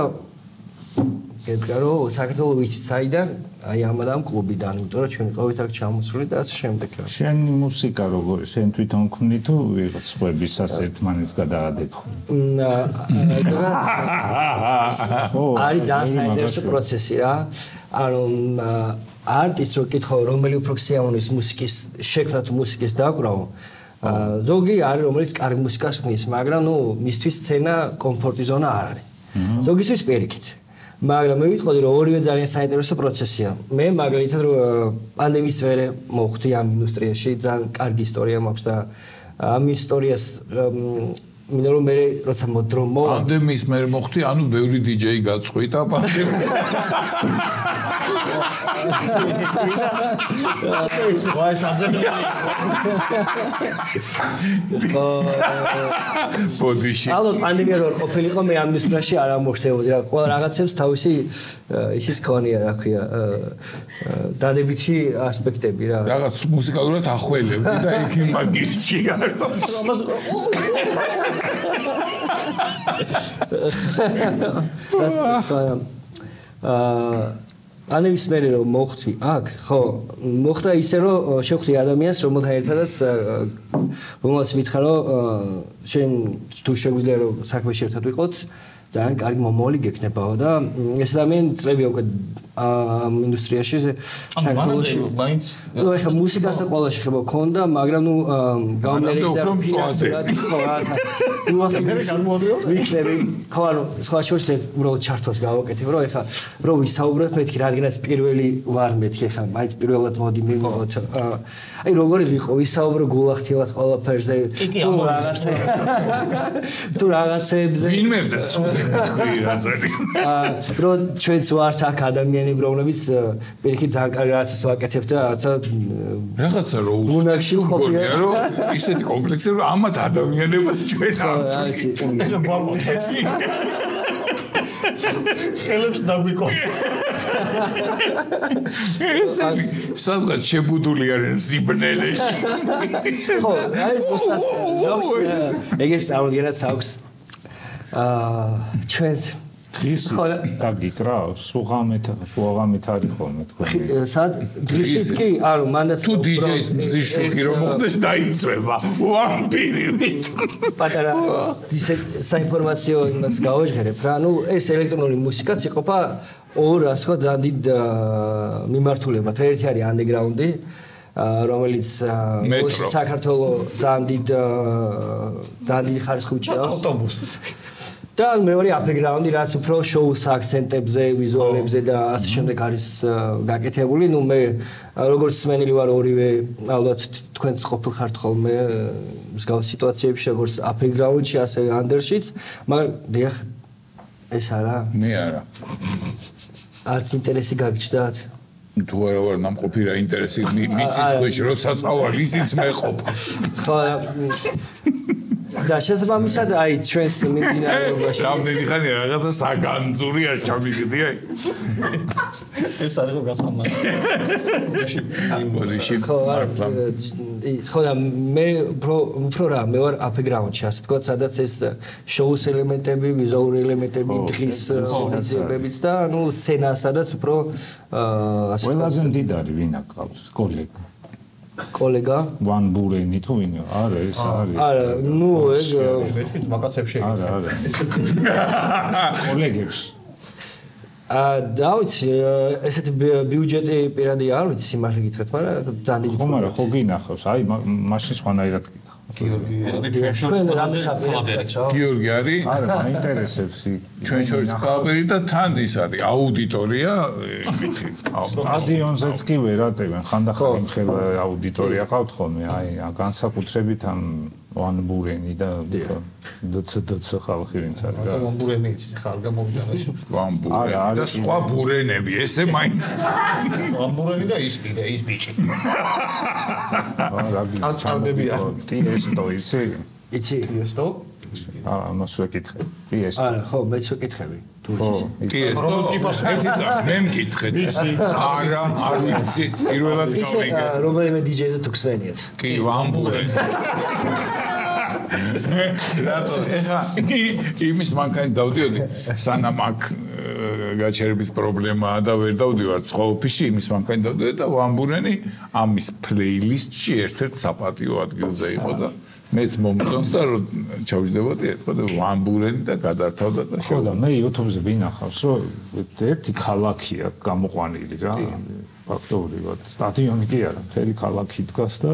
გეტყვია რომ საქართველოს ვიცით საიდან აი ამ კლუბიდან იმიტომ რომ ჩვენ ვიყავით აქ ჩამოსული და ასე შემდეგ. შენი მუსიკა როგორი შენ თვითონ ქმნი თუ ვიღაც ხვებისას ერთმანეთს გადაადებო? არის ძალიან საინტერესო პროცესი რა. ანუ არტისტს რო კითხო რომელი უფრო სიამოვნების მუსიკის შექმნა თუ მუსიკის დაკვრავა ზოგი არის რომელიც კარგი მუსიკას ხნის მაგრამ ნუ მისთვის სცენა კომფორტი ზონა არ არის ზოგისთვის პირიქით მაგრამ მე ვიტყოდი რომ ორივე ძალიან საინტერესო პროცესია მე მაგალითად რომ პანდემიის მერე მოხვდი ამ ინდუსტრიაში ძალიან კარგი ისტორია მაქვს და ამ ისტორიას მინდა რომ მე როცა მოდრომო პანდემიის მერე მოხვდი ანუ ბევრი დიჯეი გაწყვიტა პანდემია ეს ვაი საძებია ბოდიში ალბათ პანდემია რო ყოფილიყო მე ამ ინდუსტრიაში არ ამოშთებოდი რა ყველა რაღაცებს თავისი ისიც ქონია რა ქვია დადებითი ასპექტები რა რაღაც მუსიკალურად ახველებდი და იქ მაგირჩია პანდემიის მერე რომ მოხვდი აქ ხო მოხდა ისე რომ შევხვდი ადამიანს რომელთან ერთადაც რომელსაც მითხრა რომ შენ თუ შეგვიძლია რომ საქმეში ერთად ვიყოთ ძალიან კარგი მომავალი გექნებაო და ეს ადამიანი წლებია უკვე ამ ინდუსტრიაში საქართველოში მაინც ნუ ეხლა მუსიკას და ყველა შეხება ქონდა მაგრამ ნუ გამნერექი და ფინანსურად ხო რაღაცა ნუ ახლა ვიქნები ხო ანუ სხვა შორს უბრალოდ ჩართვას გავაკეთებ რომ ეხლა რო ვისაუბროთ მეთქი რადგანაც პირველი ვარ მეთქი ეხლა მაინც პირველად მოდი მივიღოთ აი როგორი ვიყო ვისაუბრო გულახდილად ყველაფერზე თუ რაღაცებზე ვინმეზე ხირაძელი რო ჩვენც ვართ აქ ადამიანები რომლებიც პირიქით ძალიან კარგი რაღაცას ვაკეთებთ და რაღაცა რო ბუნაგში ყოფია რომ ისეთი კომპლექსი რომ ამათ ადამიანებად ჩვენ ხელებს დაგვიკოთ ესენი სადღაც შებუდული არიან ზიბნელეში ხო აი ზუსტად ეგეც წარმოდგენაც აქვს ჩვენს დღის დაგიკრავს სუღამეთ არის ხოლმე თქვენ სად დღისით კი ანუ მანდაც თუ დიჯეის მზიშუქი რომ მოხდეს დაიწვება ვამპირით პატარა ისე საინფორმაციო იმას გავაჟღერებ რა ნუ ეს ელექტრონული მუსიკაც იყოფა ორ ასე ვთქვათ ძალიან დიდ მიმართულებად ერთი არის ანდეგრაუნდი რომელიც საქართველოს ძალიან დიდი ხარისხი უჭირავს ავტობუსს და მეორე აფეგრაუნდი რაც უფრო შოუს აქცენტებზე, ვიზუალებზე და ასე შემდეგ არის გაკეთებული. ნუ მე როგორც მსმენელი ვარ ორივე ალბათ თქვენც ყოფილხართ ხოლმე მსგავს სიტუაციებში როგორც აფეგრაუნდში, ასე ანდერშიც, მაგრამ დიახ ეს არა. მე არა. არც ინტერესი გაგჭდათ. თუ არა ვარ ნამყოფი რა ინტერესი მიწის ქვეშ როცა წავალ ისიც მეყოფ. ხო და შესაბამისად აი ჩვენს მიმდინარეობაში რამდენი ხანია რაღაცა საგანძურია ჩამიგდი აი ეს არის გასამართლებელი ხო და მე უფრო რა მე ვარ აფეგრაუნდში ასე თქვა სადაც ეს შოუს ელემენტები ვიზუალური ელემენტები დღის ხორცილებებიც და ნუ სცენა სადაც უფრო ასე ყველაზე მდიდარი ვინ აკავს კოლეგა ვან ბურენი თუ ვინ არა ეს არის არა ნუ ეს მეთქით მაკაცებში არა კოლეგებს დავიცი ესეთი ბიუჯეტი პირადი არ ვიცი სიმართლე გითხრათ მაგრამ ძალიან დიდი ხომ არა ხო გინახავს აი მაშინ სხვანაირად გიორგი გიორგი არის არა მაინტერესებს ჩვენ შორის ხალხი და თან ის არის აუდიტორია სტადიონზეც კი ვერატებენ ხანდახან მხელ აუდიტორია ყავთ ხოლმე აი განსაკუთრებით ამ ვან ბურენი და დც ხალხი ვინც არის რა ვან ბურენიც ხარ გამოვიდა ვან ბურენი და სხვა ბურენები ესე მაინც ვან ბურენი და ის კიდე ის ბიჭი წარდებია ტიესტო იცი ტიესტო ამას ვეკითხე ტიესტო არა ხო მეც ვეკითხები ტიესტო მე მკითხე არა არ ვიცი პირველად გავიგე რომელიმე დიჯეზე თუ ქსვენიათ კი ვან ბურენი რატო ეხა იმის მანქანით დავდიოდი სანამ აქ გაჩერების პრობლემაა და ვერ დავდივარ ცხოლფიში იმის მანქანა დავდივარ და ვამბურენი ამის პლეილისტში ერთ-ერთ საპატიო ადგილზე იყო და მეც მომწონს და ჩავჯდებოდი ერთხელ ვამბურენი და გადართავდა და ხო და მე YouTube-ზე ვინახავს რომ ერთი ქალაქია გამოყვანილი რა ფაქტობრივად სტადიონი კი არა მთელი ქალაქი დგას და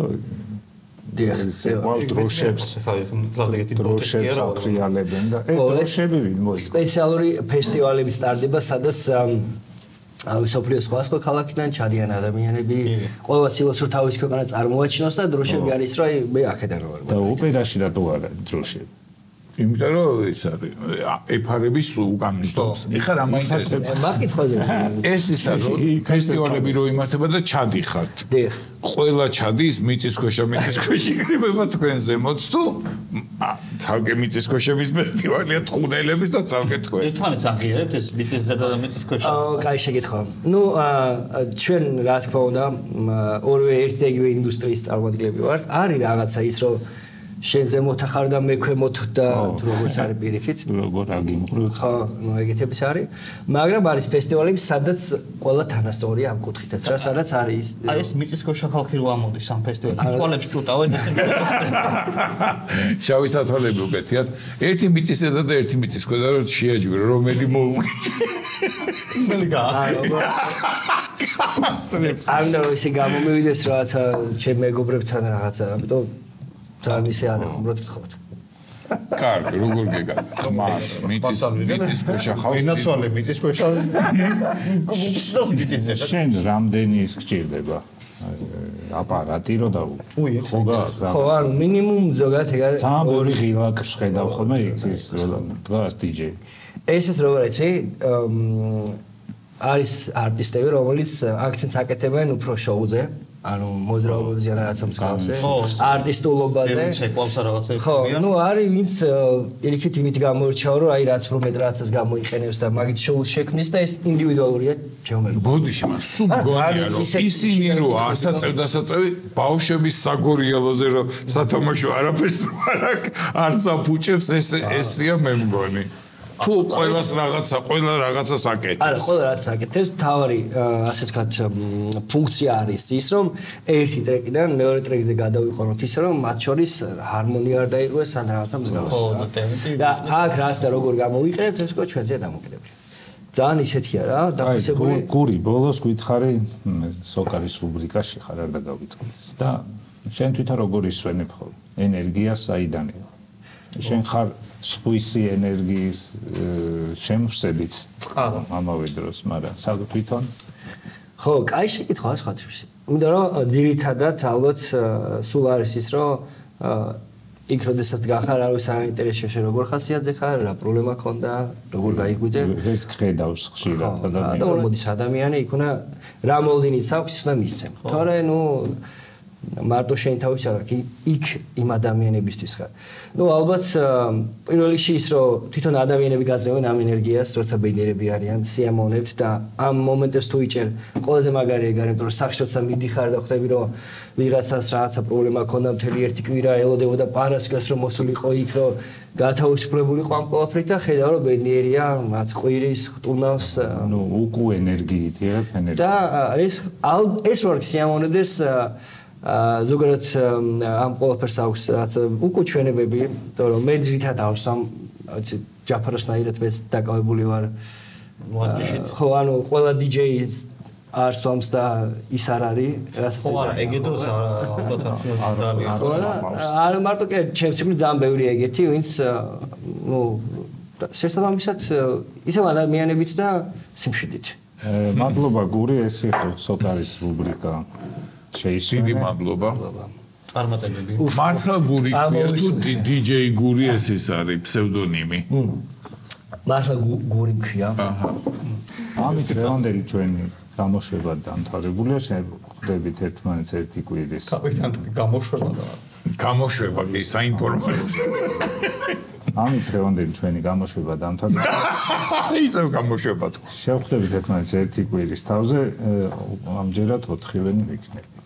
დროშებს აფრიალებენ და ეს დროშები ვინ მოიგო სპეციალური ფესტივალები სტარდება სადაც სოფლიოს სხვა ქალაქიდან ჩადიან ადამიანები ყველა ცილოს რომ თავის ქვეყანა წარმოაჩინოს და დროშები არის რომ მე აქედან ვარ და ოპერაში რატო არა დროშები იმიტომ რომ ეს არის ეფარების უკან მიდობს. ეხლა რა მაინტერესებს? მაკითხოზე. ეს ისა რომ ფესტივალები რო იმართება და ჩადიხართ. დიახ. ყველა ჩადის მიწისქვეშა იგრიბება თქვენზე მოც თუ ცალკე მიწისქვეშების ფესტივალია თხუნელების და ცალკე თქვენ. ერთმანეთს აღიარებთ ეს მიწისზედა და მიწისქვეშა? კაი შეკითხვა. ნუ ჩვენ რა თქმა უნდა ორივე ერთიგივე ინდუსტრიის წარმომადგენლები ვართ. არის რაღაცა ის რომ შენზე მოთახარ და მე ქვემოთ და როგორც არის პირიქით როგორ აგიმყროთ ხო ნუ ეგეთების არის მაგრამ არის ფესტივალები სადაც ყველა თანასწორია ამ კუთხითაც რა სადაც არის აი ეს მიწისქვეშა ხალხი რო ამოდის ამ ფესტივალში თვალებს ჭუტავენ ესე შავი სათვალები უკეთიათ ერთი მიწისზედა და ერთი მიწისქვეშა რომ შეაჯვრო რომელი მოუგე მელი გასწრებს ამ და ისე გამომივიდეს რაღაცა ჩემ მეგობრებთან რაღაცა ამიტომ თან ისე არ ხუმრობთ გთხოვთ. კარგი, როგორ გეგა? ხმას, მიწისქვეშა ხავს. ინაცვალე მიწისქვეშა. გუბსდოს მიწისზე. შენ რამდენი ის გჭირდება? აპარატი რო და ხო, ანუ მინიმუმ ზოგადად ეგ არის ორი ღილაკს ხედავ ხოლმე ის დღას DJ. ეს როგორ იცი? არის არტისტები, რომელიც აქცენტს აკეთებენ უფრო შოუზე. ანუ მოძრაობებზე რაღაცა მსგავსზე არტისტულობაზე შეყვავსა რაღაცები ხო ნუ არის ვინც ირიქით იმით გამოირჩევა რომ აი რაც რომ მეტრაცას გამოიყენებს და მაგით შოუს შექმნის და ეს ინდივიდუალურია ჩემო ბოდიში მას სულ გონია რომ ისინი რომ ასაწევ ბავშვების საგორიელოზე რომ სათამაშო არაფერს არ აქვს არც აფუჭებს ესია მე მგონი თუ ყველა რაღაცას აკეთებს. არა, ყველა რაღაცას აკეთებს. თავი ასე ვთქვათ, ფუნქცია არის ის, რომ ერთი ტრეკიდან მეორე ტრეკზე გადავიყენოთ ისე, რომ მათ შორის ჰარმონია არ დაირღვეს ან რაღაცა მსგავსი. ხო, და აქ რას და როგორ გამოვიყენებთ, ეს ჩვენზეა დამოკიდებული. ძალიან ისეთია რა, დაფიქსებული. გური ბოლოს გითხარი სოკარის რუბრიკაში ხარ არ დაგავიწყდეს და შენ თვითონ როგორ ისვენებ ხოლმე ენერგია საიდანია? შენ ხარ სპუისი ენერგიის შემსებიც ამავე დროს, მაგრამ საერთოდ თვითონ ხო, კაი შეკითხვა ხათრში. იმიტომ რომ ძირითადად ალბათ სულ არის ის რომ იქ როდესაც გახარ არის საინტერესო შე როგორ ხასიათზე ხარ, რა პრობლემა ქონდა, როგორ გაიგვიძე. ეს ხედავს ხშირად ადამიანს. და მოდის ადამიანი იქ უნდა რა მოლდინიც აქვს ის უნდა მისცემ. თორე ნუ მარტო შენ თავის არა იქ იმ ადამიანებისთვის ხარ. ნუ ალბათ პირველ რიგში ის რომ თვითონ ადამიანები გაძლევენ ამ ენერგიას, როცა ბედნიერები არიან, სიამოვნებთ და ამ მომენტებს თუ იჭერ, ყველაზე მაგარია გარემო რომ სახში როცა მიდიხარ და ხვდები რომ ვიღაცას რაღაცა პრობლემა ქონდა მთელი ერთი კვირა ელოდებოდა პარასკევს რომ მოსულიყო იქ რომ გათავისუფლებულიყო ამ ყველაფრით და ხედავ რომ ბედნიერია, მათ ყვირის, ხტუნავს, ნუ უკუ ენერგიით იღებ ენერგიას. და ეს რო სიამოვნებდეს ზოგადად ამ ყველაფერს აქვს რაც უკუ ჩვენებები, იმიტომ რომ მე ძირითადად ავსამ, ვიცი, ჯაფარასნაირად მეც დაკავებული ვარ. ხო, ანუ ყველა DJ-ს არ სვამს და ის არ არის, რასაც ხო, არა, ეგეთ დროს ალბათ არ მარტო კი ჩემს სიკვდილი ძალიან ბევრი ეგეთი, ვინც ნუ შესაბამისად ისევ ადამიანებით და სიმშვიდით. მადლობა გური, ეს იყო სოკარის რუბრიკა. დიდი მადლობა. წარმატებები. მართლა გური ქვია თუ DJ გური ეს არის ფსევდონიმი. მართლა გური ქვია. აჰა. ამით დღევანდელი ჩვენი გამოშვება დამთავრებულია. შევხვდებით ერთმანეთს ერთი კვირის. კაპიტან გამოშვება და გამოშვება კი საინფორმაციო. ამით დღევანდელი ჩვენი გამოშვება დამთავრდა. ისევ გამოშვება თუ. შევხვდებით ერთმანეთს ერთი კვირის თავზე, ამჯერად 4-ვენი ვიქნებით.